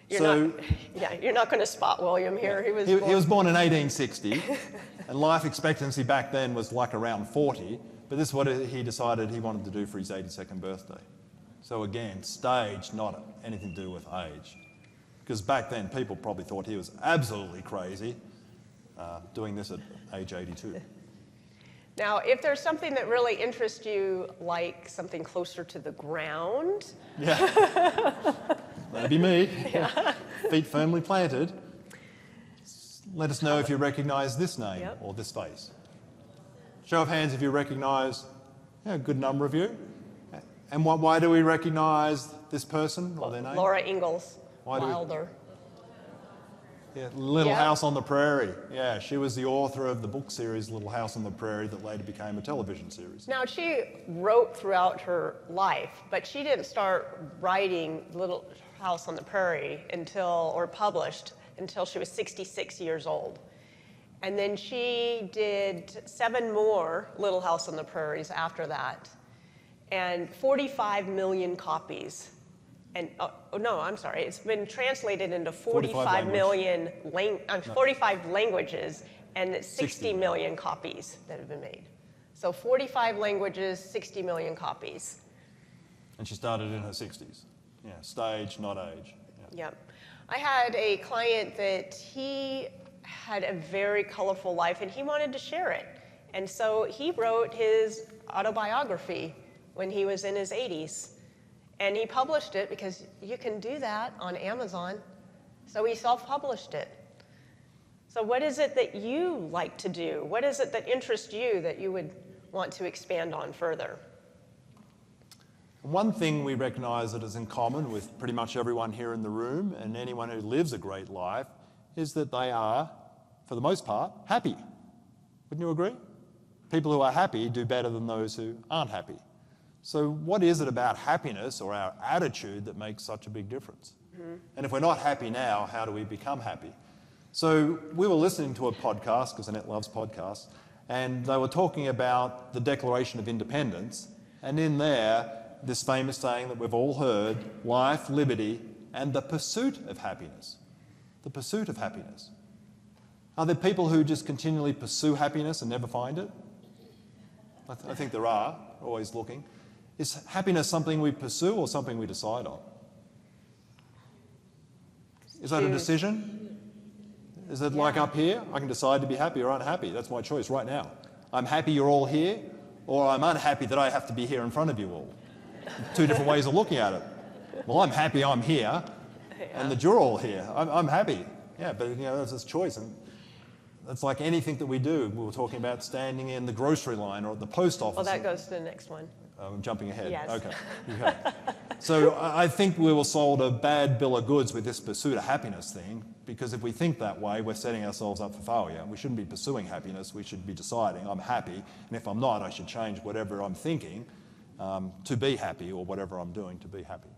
You're not going to spot William here. He was born in 1860, and life expectancy back then was like around 40, but this is what he decided he wanted to do for his 82nd birthday. So again, stage, not anything to do with age. Because back then, people probably thought he was absolutely crazy doing this at age 82. Now, if there's something that really interests you, like something closer to the ground. Yeah, that'd be me. Yeah. Feet firmly planted. Let us know if you recognize this name or this face. Show of hands if you recognize a good number of you. And why do we recognize this person or their name? Laura Ingalls Wilder. Yeah, Little House on the Prairie. Yeah, she was the author of the book series Little House on the Prairie that later became a television series. Now, she wrote throughout her life, but she didn't start writing Little House on the Prairie published until she was 66 years old. And then she did 7 more Little House on the Prairies after that, and 45 million copies And, no, I'm sorry, it's been translated into 45 45 languages and 60 60 million copies that have been made. So 45 languages, 60 million copies. And she started in her 60s. Yeah, stage, not age. Yeah. Yep. I had a client that he had a very colorful life and he wanted to share it. And so he wrote his autobiography when he was in his 80s. And he published it because you can do that on Amazon. So he self-published it. So what is it that you like to do? What is it that interests you that you would want to expand on further? One thing we recognize that is in common with pretty much everyone here in the room and anyone who lives a great life is that they are, for the most part, happy. Wouldn't you agree? People who are happy do better than those who aren't happy. So what is it about happiness or our attitude that makes such a big difference? Mm-hmm. And if we're not happy now, how do we become happy? So we were listening to a podcast, because Annette loves podcasts, and they were talking about the Declaration of Independence, and in there, this famous saying that we've all heard, life, liberty, and the pursuit of happiness. The pursuit of happiness. Are there people who just continually pursue happiness and never find it? I think there are, always looking. Is happiness something we pursue or something we decide on? Is that a decision? Is it like up here? I can decide to be happy or unhappy. That's my choice right now. I'm happy you're all here, or I'm unhappy that I have to be here in front of you all. Two different ways of looking at it. Well, I'm happy I'm here, and that you're all here. I'm happy. Yeah, but you know, that's a choice. And that's like anything that we do. We were talking about standing in the grocery line or at the post office. Well, that goes to the next one. I'm jumping ahead. Yes. Okay. So I think we were sold a bad bill of goods with this pursuit of happiness thing, because if we think that way, we're setting ourselves up for failure. We shouldn't be pursuing happiness. We should be deciding, I'm happy, and if I'm not, I should change whatever I'm thinking to be happy, or whatever I'm doing to be happy.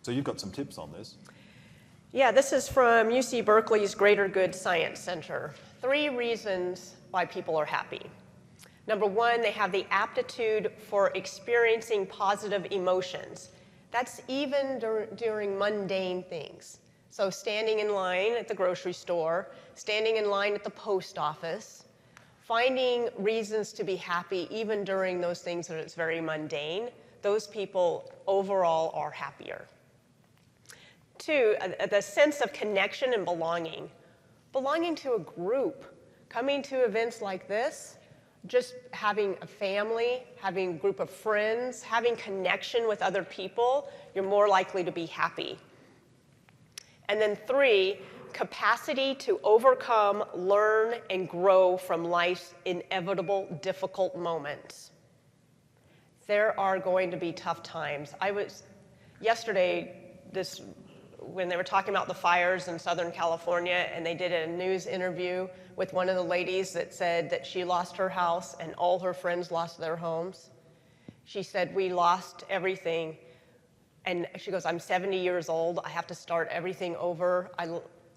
So you've got some tips on this. Yeah, this is from UC Berkeley's Greater Good Science Center. 3 reasons why people are happy. Number 1, they have the aptitude for experiencing positive emotions. That's even during mundane things. So standing in line at the grocery store, standing in line at the post office, finding reasons to be happy even during those things that it's very mundane, those people overall are happier. 2, the sense of connection and belonging. Belonging to a group, coming to events like this, just having a family, having a group of friends, having connection with other people, you're more likely to be happy. And then 3, capacity to overcome, learn, and grow from life's inevitable difficult moments. There are going to be tough times. Yesterday, when they were talking about the fires in Southern California, and they did a news interview with one of the ladies that said that she lost her house and all her friends lost their homes. She said, we lost everything. And she goes, I'm 70 years old. I have to start everything over.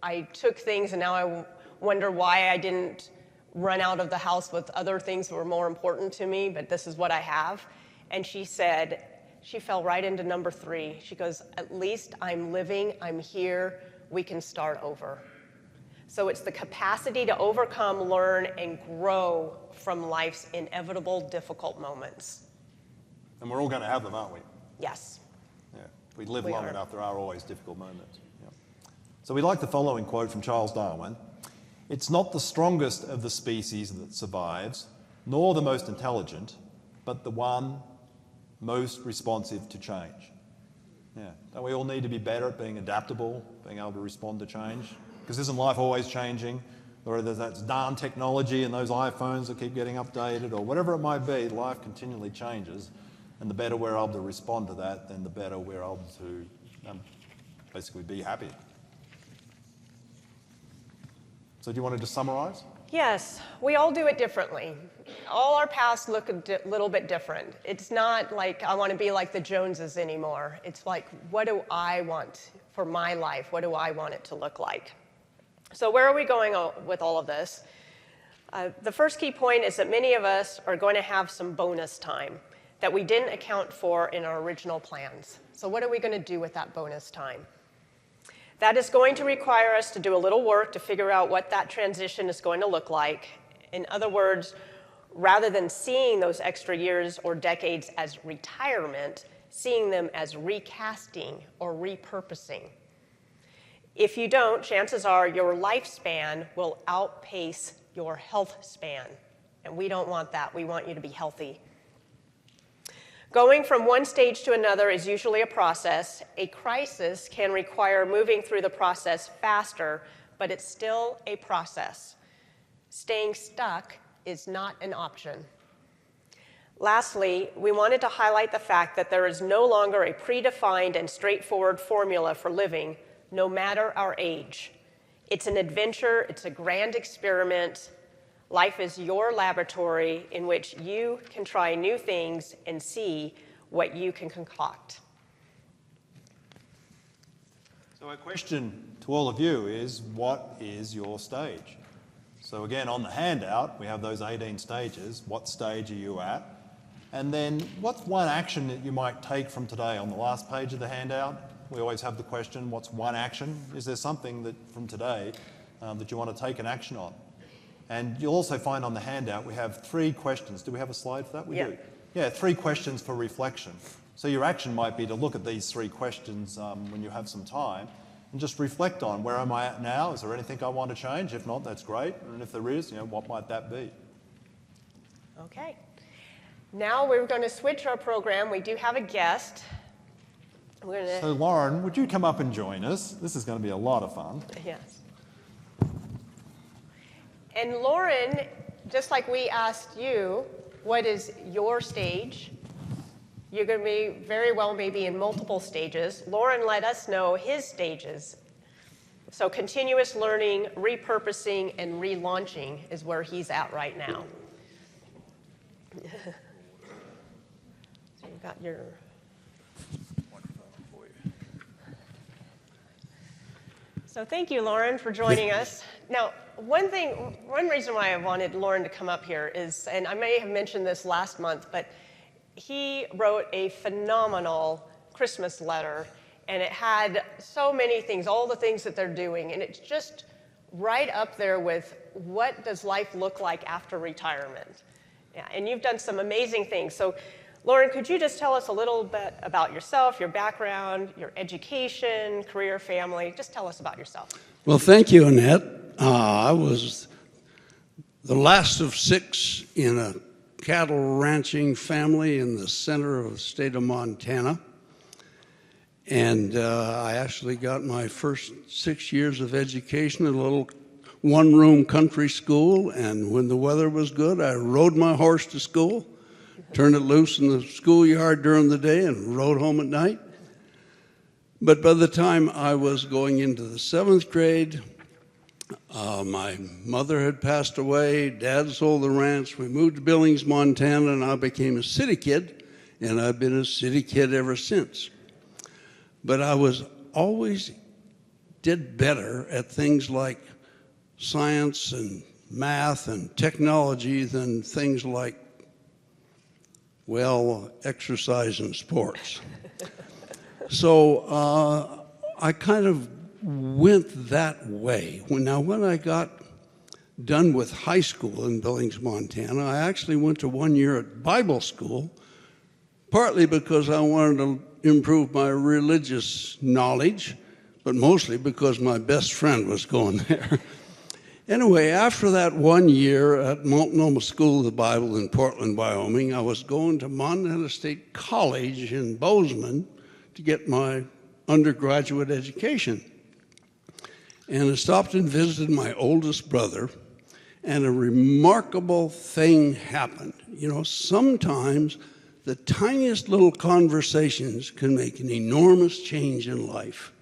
I took things, and now I wonder why I didn't run out of the house with other things that were more important to me, but this is what I have. And she said, she fell right into number 3. She goes, at least I'm living, I'm here, we can start over. So it's the capacity to overcome, learn, and grow from life's inevitable difficult moments. And we're all going to have them, aren't we? Yes. Yeah. If we live long enough, there are always difficult moments. Yeah. So we like the following quote from Charles Darwin. It's not the strongest of the species that survives, nor the most intelligent, but the one most responsive to change. Yeah. Don't we all need to be better at being adaptable, being able to respond to change? Because isn't life always changing? Or there's that darn technology and those iPhones that keep getting updated, or whatever it might be, life continually changes. And the better we're able to respond to that, then the better we're able to basically be happy. So do you want to just summarize? Yes, we all do it differently. All our paths look a little bit different. It's not like I want to be like the Joneses anymore. It's like, what do I want for my life? What do I want it to look like? So where are we going with all of this? The first key point is that many of us are going to have some bonus time that we didn't account for in our original plans. So what are we going to do with that bonus time? That is going to require us to do a little work to figure out what that transition is going to look like. In other words, rather than seeing those extra years or decades as retirement, seeing them as recasting or repurposing. If you don't, chances are your lifespan will outpace your health span. And we don't want that. We want you to be healthy. Going from one stage to another is usually a process. A crisis can require moving through the process faster, but it's still a process. Staying stuck is not an option. Lastly, we wanted to highlight the fact that there is no longer a predefined and straightforward formula for living, no matter our age. It's an adventure, it's a grand experiment. Life is your laboratory in which you can try new things and see what you can concoct. So our question to all of you is, what is your stage? So again, on the handout, we have those 18 stages. What stage are you at? And then what's one action that you might take from today? On the last page of the handout, we always have the question, what's one action? Is there something that from today that you want to take an action on? And you'll also find on the handout we have 3 questions. Do we have a slide for that? We do. Yeah, 3 questions for reflection. So your action might be to look at these 3 questions when you have some time and just reflect on, where am I at now? Is there anything I want to change? If not, that's great. And if there is, what might that be? Okay. Now we're going to switch our program. We do have a guest. So Lauren, would you come up and join us? This is going to be a lot of fun. Yes. And Lauren, just like we asked you, what is your stage? You're going to be very well maybe in multiple stages. Lauren let us know his stages. So continuous learning, repurposing, and relaunching is where he's at right now. So you've got your... So thank you, Lauren, for joining us. Now, one reason why I wanted Lauren to come up here is, and I may have mentioned this last month, but he wrote a phenomenal Christmas letter, and it had so many things, all the things that they're doing, and it's just right up there with what does life look like after retirement. Yeah, and you've done some amazing things. So, Lauren, could you just tell us a little bit about yourself, your background, your education, career, family? Just tell us about yourself. Well, thank you, Annette. I was the last of 6 in a cattle ranching family in the center of the state of Montana. And I actually got my first 6 years of education at a little one-room country school. And when the weather was good, I rode my horse to school, turned it loose in the schoolyard during the day, and rode home at night. But by the time I was going into the 7th grade, my mother had passed away, Dad sold the ranch, we moved to Billings, Montana, and I became a city kid, and I've been a city kid ever since. But I was always did better at things like science and math and technology than things like, well, exercise and sports. So I kind of went that way. Now, when I got done with high school in Billings, Montana, I actually went to 1 year at Bible school, partly because I wanted to improve my religious knowledge, but mostly because my best friend was going there. Anyway, after that 1 year at Multnomah School of the Bible in Portland, Wyoming, I was going to Montana State College in Bozeman to get my undergraduate education. And I stopped and visited my oldest brother, and a remarkable thing happened. You know, sometimes the tiniest little conversations can make an enormous change in life.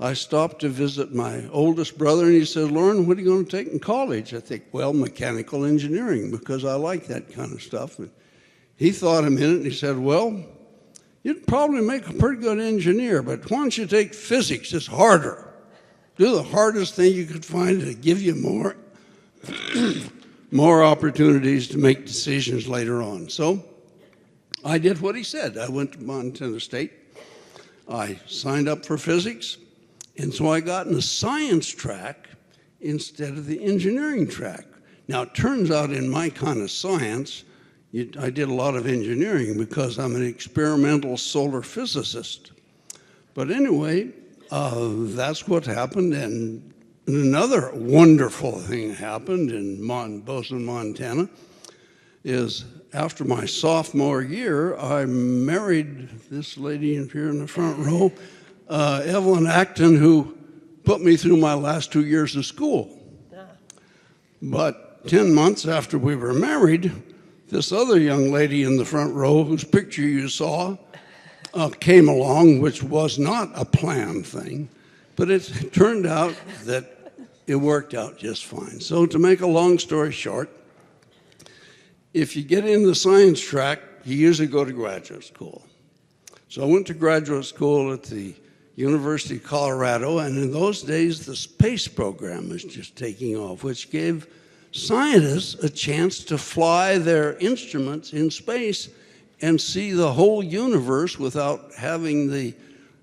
I stopped to visit my oldest brother, and he said, "Lauren, what are you going to take in college?" I think, "Well, mechanical engineering, because I like that kind of stuff." And he thought a minute, and he said, "Well, you'd probably make a pretty good engineer, but why don't you take physics? It's harder. Do the hardest thing you could find to give you more, more opportunities to make decisions later on." So I did what he said. I went to Montana State, I signed up for physics, and so I got in the science track instead of the engineering track. Now, it turns out in my kind of science, I did a lot of engineering because I'm an experimental solar physicist. But anyway, that's what happened, and another wonderful thing happened in Bozeman, Montana, is after my sophomore year, I married this lady here in the front row, Evelyn Acton, who put me through my last 2 years of school. But 10 months after we were married, this other young lady in the front row, whose picture you saw, came along, which was not a planned thing, but it turned out that it worked out just fine. So to make a long story short, if you get in the science track, you usually go to graduate school. So I went to graduate school at the University of Colorado, and in those days, the space program was just taking off, which gave scientists a chance to fly their instruments in space and see the whole universe without having the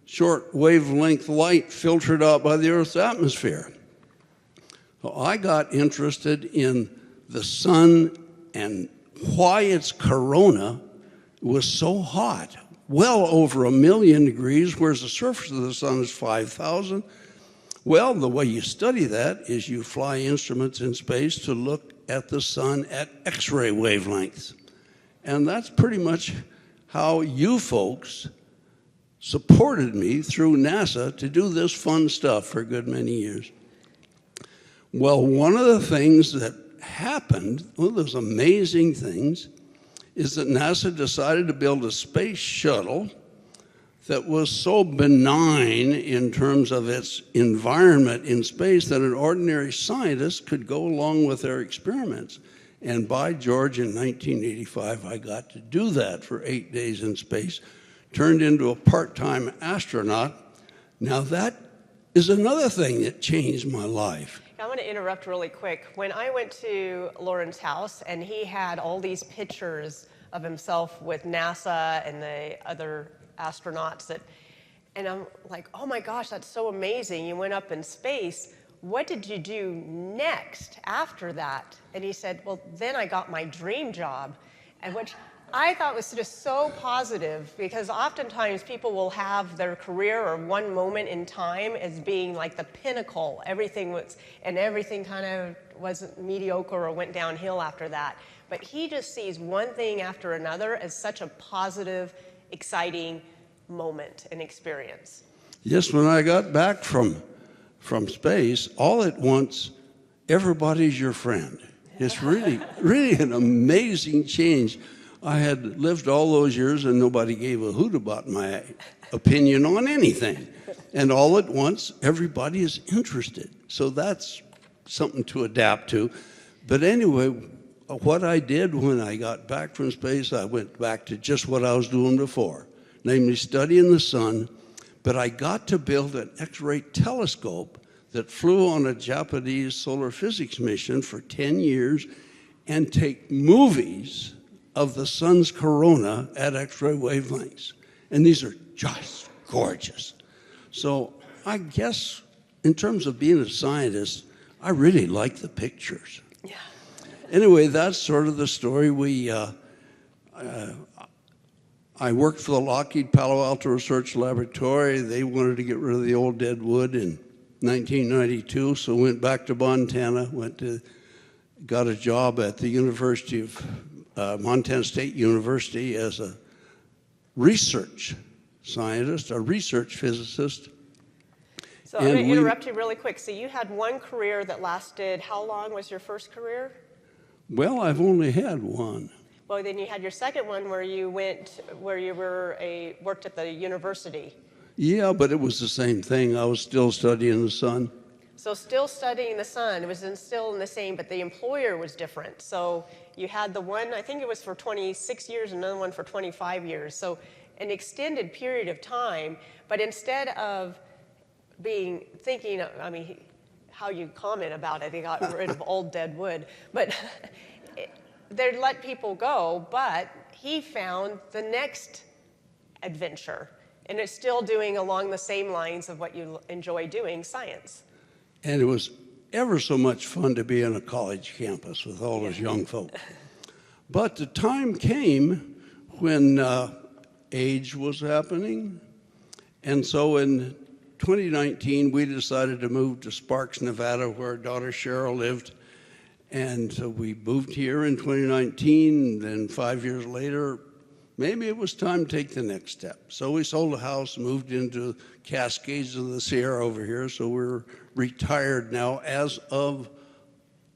short wavelength light filtered out by the Earth's atmosphere. So I got interested in the sun and why its corona was so hot, well over 1 million degrees, whereas the surface of the sun is 5,000. Well, the way you study that is you fly instruments in space to look at the sun at X-ray wavelengths. And that's pretty much how you folks supported me through NASA to do this fun stuff for a good many years. Well, one of the things that happened, one of those amazing things, is that NASA decided to build a space shuttle that was so benign in terms of its environment in space that an ordinary scientist could go along with their experiments. And by George, in 1985, I got to do that for 8 days in space, turned into a part-time astronaut. Now that is another thing that changed my life. I want to interrupt really quick. When I went to Lauren's house and he had all these pictures of himself with NASA and the other astronauts, and I'm like, oh my gosh, that's so amazing. You went up in space. What did you do next after that? And he said, well, then I got my dream job, and which I thought was just so positive, because oftentimes people will have their career or one moment in time as being like the pinnacle. Everything kind of was mediocre or went downhill after that. But he just sees one thing after another as such a positive, exciting moment and experience. Yes, when I got back from space, all at once, everybody's your friend. It's really, really an amazing change. I had lived all those years and nobody gave a hoot about my opinion on anything. And all at once, everybody is interested. So that's something to adapt to. But anyway, what I did when I got back from space, I went back to just what I was doing before, namely studying the sun. But I got to build an X-ray telescope that flew on a Japanese solar physics mission for 10 years and take movies of the sun's corona at X-ray wavelengths. And these are just gorgeous. So I guess in terms of being a scientist, I really like the pictures. Yeah. Anyway, that's sort of the story. I worked for the Lockheed Palo Alto Research Laboratory. They wanted to get rid of the old dead wood in 1992, so went back to Montana, got a job at the University of Montana State University as a research scientist, a research physicist. So I'm going to interrupt you really quick. So you had one career that lasted, how long was your first career? Well, I've only had one. Well, then you had your second one where you worked at the university. Yeah, but it was the same thing. I was still studying the sun. So still studying the sun. It was still in the same, but the employer was different. So you had the one, I think it was for 26 years, another one for 25 years. So an extended period of time, but instead of thinking, I mean, how you comment about it, they got rid of old dead wood, but they'd let people go, but he found the next adventure. And it's still doing along the same lines of what you enjoy doing, science. And it was ever so much fun to be on a college campus with all those young folk. But the time came when age was happening. And so in 2019, we decided to move to Sparks, Nevada, where our daughter Cheryl lived. And so we moved here in 2019. Then 5 years later, maybe it was time to take the next step. So we sold the house, moved into Cascades of the Sierra over here. So we're retired now as of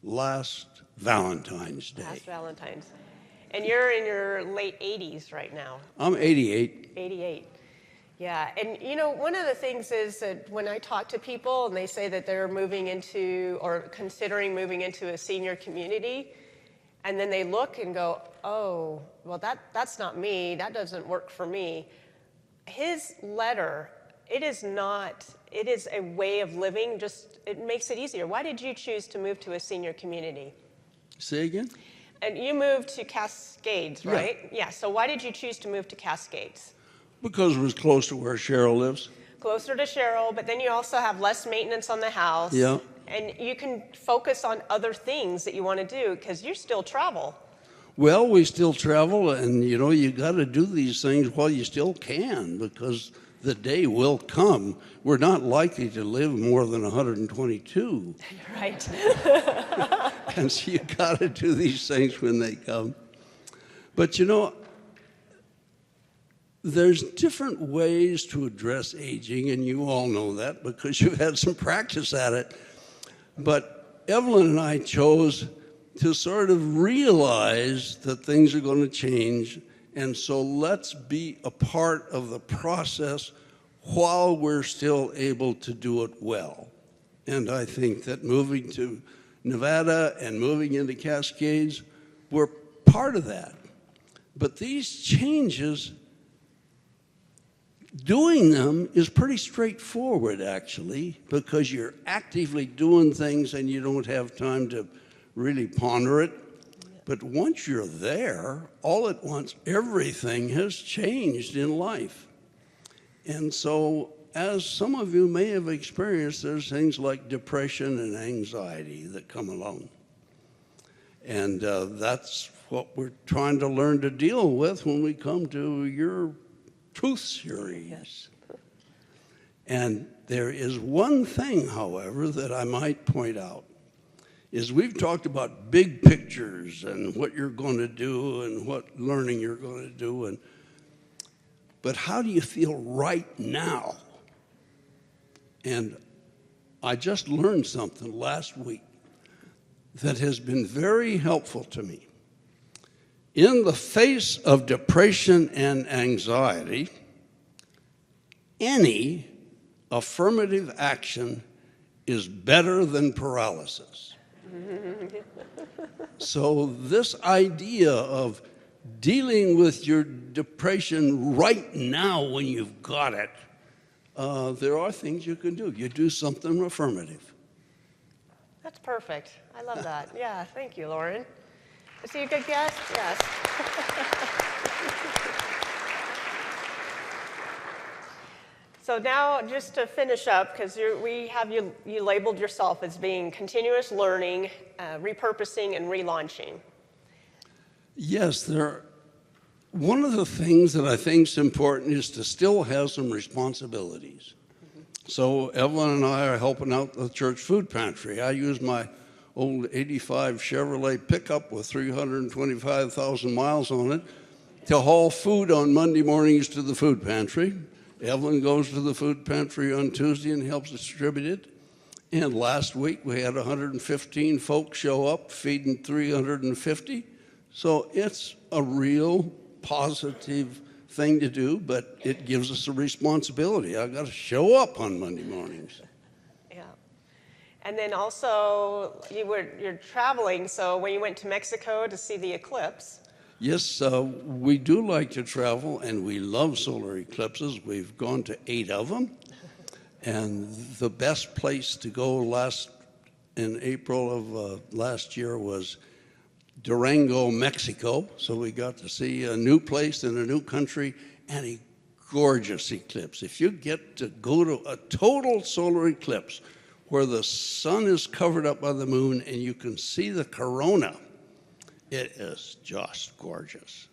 last Valentine's Day. Last Valentine's. And you're in your late 80s right now. I'm 88. 88. Yeah, and you know, one of the things is that when I talk to people and they say that they're moving into or considering moving into a senior community, and then they look and go, oh, well, that's not me, that doesn't work for me. His letter, it is a way of living, just, it makes it easier. Why did you choose to move to a senior community? Say again? And you moved to Cascades, right? Yeah, so why did you choose to move to Cascades? Because it was close to where Cheryl lives. Closer to Cheryl, but then you also have less maintenance on the house. Yeah. And you can focus on other things that you want to do because you still travel. Well, we still travel, and you know, you got to do these things while you still can, because the day will come. We're not likely to live more than 122. Right. And so you got to do these things when they come. But you know, there's different ways to address aging, and you all know that because you've had some practice at it. But Evelyn and I chose to sort of realize that things are going to change, and so let's be a part of the process while we're still able to do it well. And I think that moving to Nevada and moving into Cascades, we're part of that. But these changes, doing them is pretty straightforward, actually, because you're actively doing things and you don't have time to really ponder it. But once you're there, all at once, everything has changed in life. And so, as some of you may have experienced, there's things like depression and anxiety that come along. And that's what we're trying to learn to deal with when we come to your Truth series. And there is one thing, however, that I might point out, is we've talked about big pictures and what you're going to do and what learning you're going to do, but how do you feel right now? And I just learned something last week that has been very helpful to me. In the face of depression and anxiety, any affirmative action is better than paralysis. So this idea of dealing with your depression right now when you've got it, there are things you can do. You do something affirmative. That's perfect. I love that. Yeah, thank you, Lauren. Is he a good guest? Yes. So now, just to finish up, because we have you labeled yourself as being continuous learning, repurposing, and relaunching. Yes, one of the things that I think is important is to still have some responsibilities. So Evelyn and I are helping out the church food pantry. I use my old 85 Chevrolet pickup with 325,000 miles on it to haul food on Monday mornings to the food pantry. Evelyn goes to the food pantry on Tuesday and helps distribute it. And last week we had 115 folks show up feeding 350. So it's a real positive thing to do, but it gives us a responsibility. I've got to show up on Monday mornings. Yeah. And then also, you're traveling, so when you went to Mexico to see the eclipse. Yes, we do like to travel, and we love solar eclipses. We've gone to 8 of them. And the best place to go in April of last year was Durango, Mexico. So we got to see a new place in a new country and a gorgeous eclipse. If you get to go to a total solar eclipse where the sun is covered up by the moon and you can see the corona, it is just gorgeous.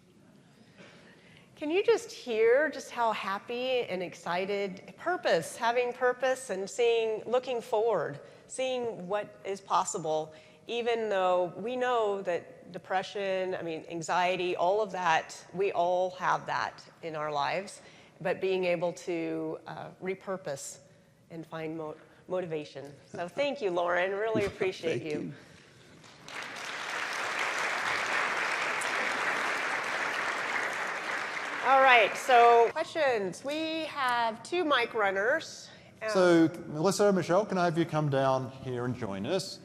Can you just hear just how happy and excited, having purpose and looking forward, seeing what is possible, even though we know that depression, anxiety, all of that, we all have that in our lives, but being able to repurpose and find motivation. So thank you, Lauren, really appreciate you. All right, so questions. We have 2 mic runners. So Melissa and Michelle, can I have you come down here and join us?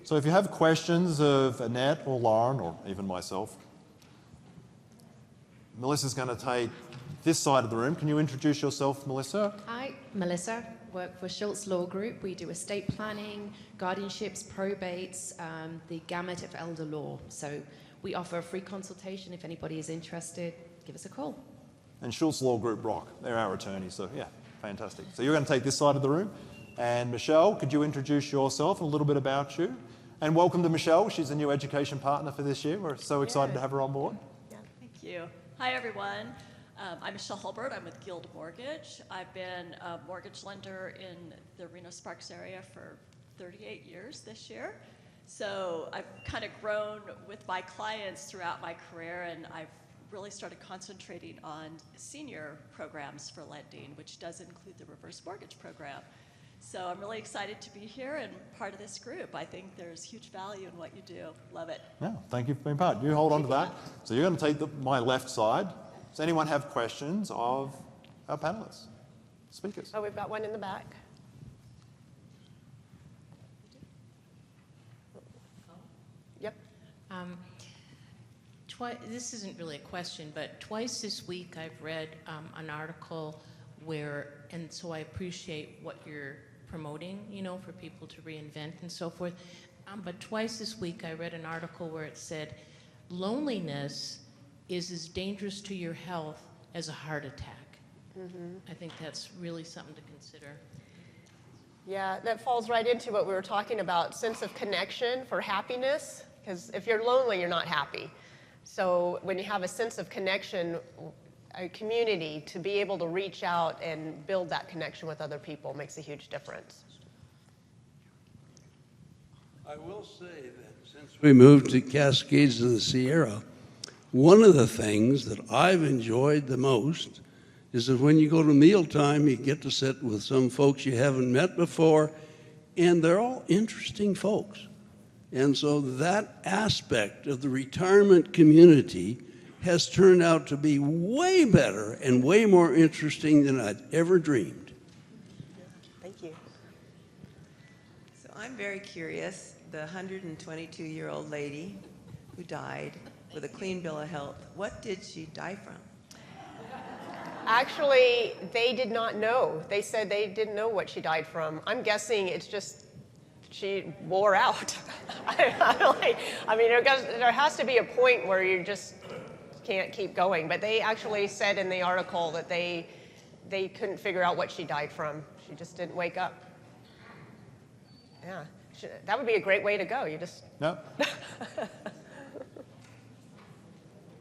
So if you have questions of Annette or Lauren or even myself, Melissa's going to take this side of the room. Can you introduce yourself, Melissa? Hi, Melissa. Work for Schultz Law Group. We do estate planning, guardianships, probates, the gamut of elder law. So we offer a free consultation. If anybody is interested, give us a call. And Schultz Law Group rock. They're our attorneys, so yeah, fantastic. So you're going to take this side of the room. And Michelle, could you introduce yourself and a little bit about you? And welcome to Michelle. She's a new education partner for this year. We're so excited to have her on board. Yeah, thank you. Hi, everyone. I'm Michelle Hulbert. I'm with Guild Mortgage. I've been a mortgage lender in the Reno-Sparks area for 38 years this year. So I've kind of grown with my clients throughout my career, and I've really started concentrating on senior programs for lending, which does include the reverse mortgage program. So I'm really excited to be here and part of this group. I think there's huge value in what you do. Love it. Yeah, thank you for being part. You hold on to that. So you're going to take my left side. Does anyone have questions of our panelists, speakers? Oh, we've got one in the back. Yep. This isn't really a question, but twice this week I've read an article and so I appreciate what you're promoting, for people to reinvent and so forth. But twice this week I read an article where it said, loneliness is as dangerous to your health as a heart attack. Mm-hmm. I think that's really something to consider. Yeah, that falls right into what we were talking about, sense of connection for happiness, because if you're lonely, you're not happy. So when you have a sense of connection, a community, to be able to reach out and build that connection with other people makes a huge difference. I will say that since we moved to Cascades of the Sierra, one of the things that I've enjoyed the most is that when you go to mealtime, you get to sit with some folks you haven't met before, and they're all interesting folks. And so that aspect of the retirement community has turned out to be way better and way more interesting than I'd ever dreamed. Thank you. So I'm very curious, the 122-year-old lady who died with a clean bill of health, what did she die from? Actually, they did not know. They said they didn't know what she died from. I'm guessing it's just she wore out. There has to be a point where you just can't keep going. But they actually said in the article that they couldn't figure out what she died from. She just didn't wake up. Yeah, that would be a great way to go. You just... No?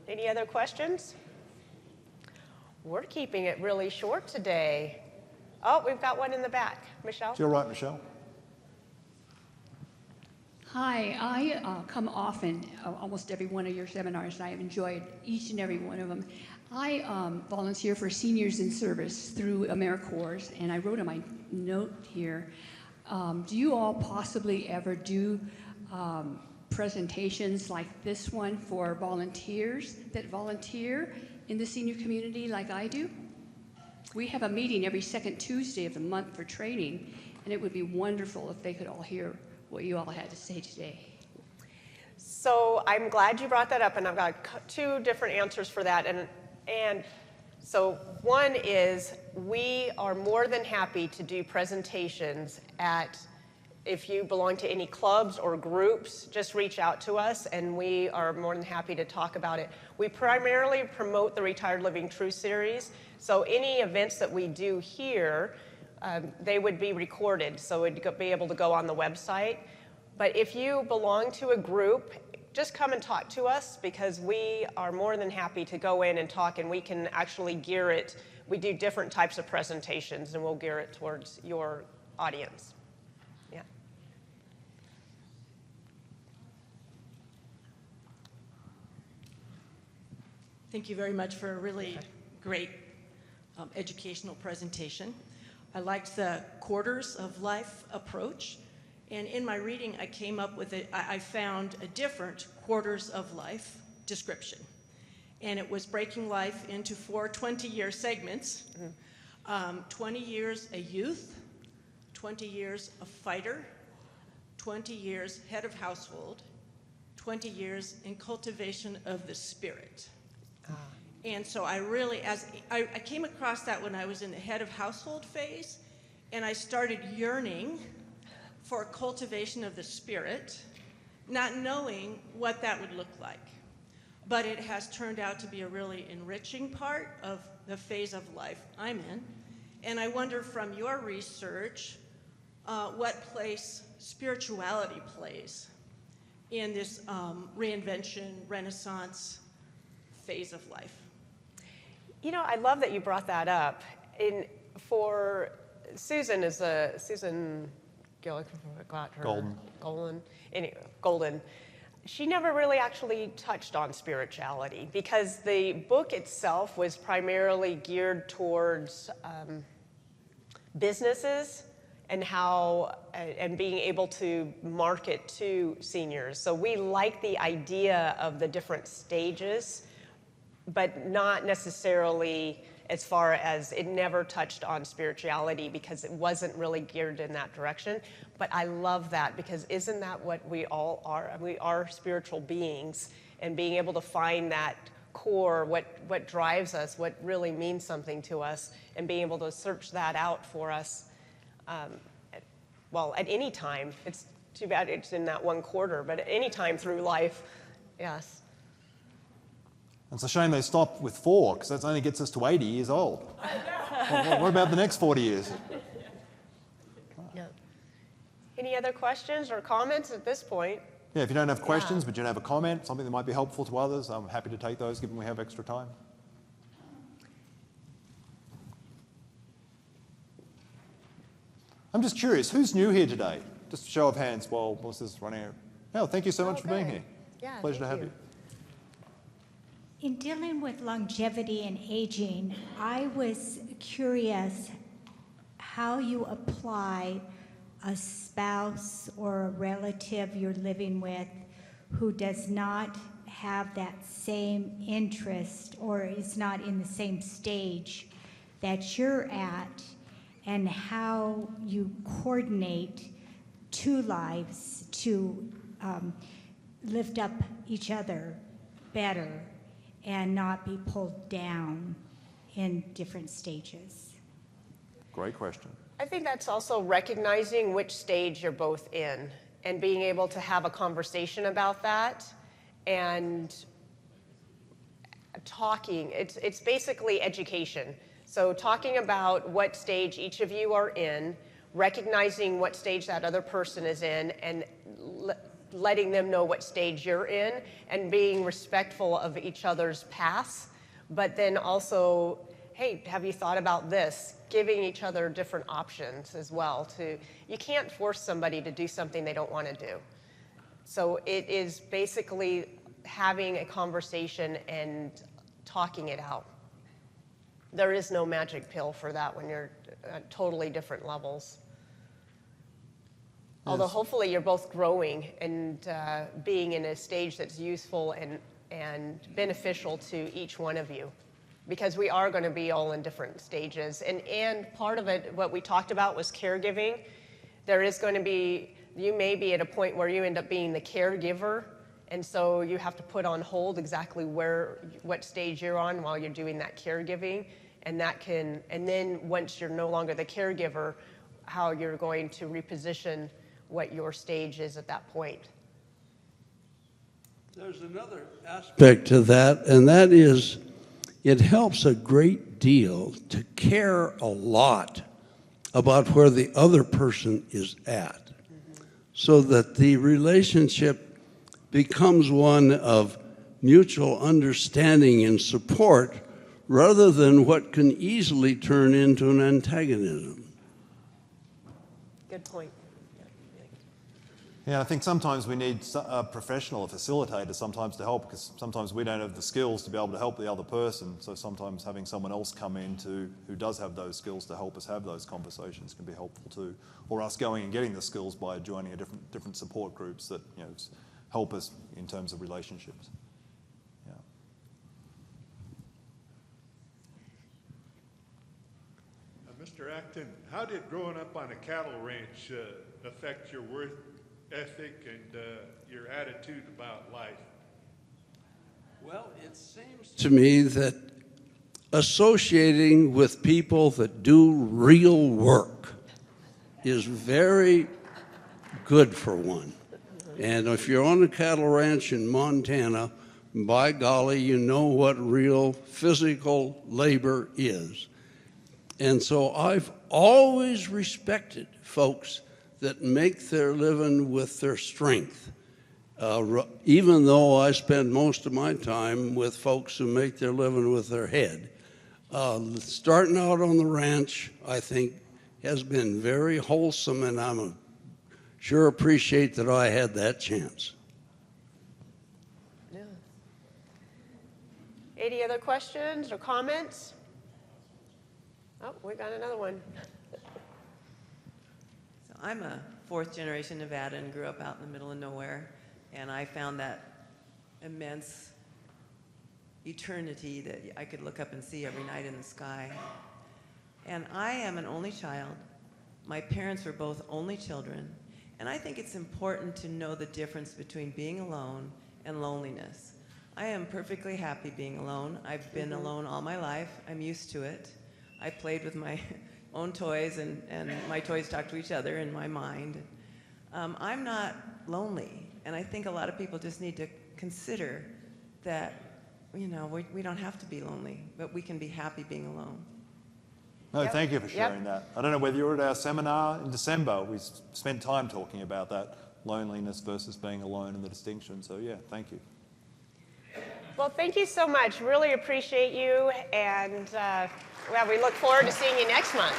Any other questions? We're keeping it really short today. Oh, we've got one in the back. Michelle? You're right, Michelle. Hi, I come often, almost every one of your seminars, and I have enjoyed each and every one of them. I volunteer for Seniors in Service through AmeriCorps, and I wrote in my note here, do you all possibly ever do presentations like this one for volunteers that volunteer in the senior community like I do? We have a meeting every second Tuesday of the month for training, and it would be wonderful if they could all hear what you all had to say today. So I'm glad you brought that up, and I've got 2 different answers for that. And so one is we are more than happy to do presentations if you belong to any clubs or groups, just reach out to us and we are more than happy to talk about it. We primarily promote the Retired Living True series, so any events that we do here, they would be recorded, so it would be able to go on the website. But if you belong to a group, just come and talk to us, because we are more than happy to go in and talk, and we can actually gear it. We do different types of presentations, and we'll gear it towards your audience. Yeah. Thank you very much for a really great educational presentation. I liked the quarters of life approach, and in my reading I came up with I found a different quarters of life description, and it was breaking life into 4 20-year segments. 20 years a youth, 20 years a fighter, 20 years head of household, 20 years in cultivation of the spirit. And so I really, I came across that when I was in the head of household phase, and I started yearning for cultivation of the spirit, not knowing what that would look like. But it has turned out to be a really enriching part of the phase of life I'm in. And I wonder, from your research, what place spirituality plays in this reinvention, renaissance phase of life. You know, I love that you brought that up. For Susan, Susan Golden. She never really actually touched on spirituality, because the book itself was primarily geared towards businesses and and being able to market to seniors. So we like the idea of the different stages, but not necessarily as far as it never touched on spirituality, because it wasn't really geared in that direction. But I love that, because isn't that what we all are? We are spiritual beings, and being able to find that core, what drives us, what really means something to us, and being able to search that out for us, at any time. It's too bad it's in that one quarter, but at any time through life, yes. It's a shame they stopped with 4, because that only gets us to 80 years old. What about the next 40 years? Yeah. Any other questions or comments at this point? Yeah, if you don't have questions, but you have a comment, something that might be helpful to others, I'm happy to take those, given we have extra time. I'm just curious, who's new here today? Just a show of hands while this is running out. Oh, thank you so much for being here. Yeah, Pleasure to have you. In dealing with longevity and aging, I was curious how you apply a spouse or a relative you're living with who does not have that same interest or is not in the same stage that you're at, and how you coordinate 2 lives to lift up each other better and not be pulled down in different stages. Great question. I think that's also recognizing which stage you're both in and being able to have a conversation about that and talking. It's basically education. So talking about what stage each of you are in, recognizing what stage that other person is in, and letting them know what stage you're in, and being respectful of each other's paths, but then also, hey, have you thought about this? Giving each other different options as well. You can't force somebody to do something they don't want to do. So it is basically having a conversation and talking it out. There is no magic pill for that when you're at totally different levels. Although hopefully you're both growing and being in a stage that's useful and beneficial to each one of you, because we are going to be all in different stages. And part of it, what we talked about, was caregiving. There is going to be, you may be at a point where you end up being the caregiver, and so you have to put on hold exactly what stage you're on while you're doing that caregiving, and then once you're no longer the caregiver, how you're going to reposition what your stage is at that point. There's another aspect to that, and that is it helps a great deal to care a lot about where the other person is at, so that the relationship becomes one of mutual understanding and support rather than what can easily turn into an antagonism. Good point. Yeah, I think sometimes we need a professional, a facilitator sometimes to help, because sometimes we don't have the skills to be able to help the other person. So sometimes having someone else come in who does have those skills to help us have those conversations can be helpful too. Or us going and getting the skills by joining a different support groups that help us in terms of relationships. Yeah. Mr. Acton, how did growing up on a cattle ranch affect your work ethic and your attitude about life? Well, it seems to me that associating with people that do real work is very good for one. And if you're on a cattle ranch in Montana, by golly, you know what real physical labor is. And so I've always respected folks that make their living with their strength, even though I spend most of my time with folks who make their living with their head. Starting out on the ranch, I think, has been very wholesome, and I'm sure appreciate that I had that chance. Yeah. Any other questions or comments? Oh, we got another one. I'm a fourth generation Nevada and grew up out in the middle of nowhere, and I found that immense eternity that I could look up and see every night in the sky. And I am an only child. My parents were both only children, and I think it's important to know the difference between being alone and loneliness. I am perfectly happy being alone. I've been alone all my life. I'm used to it. I played with my own toys, and my toys talk to each other in my mind. I'm not lonely, and I think a lot of people just need to consider that, we don't have to be lonely, but we can be happy being alone. No, thank you for sharing that. I don't know whether you were at our seminar in December. We spent time talking about that, loneliness versus being alone and the distinction. So yeah, thank you. Well, thank you so much. Really appreciate you, and we look forward to seeing you next month.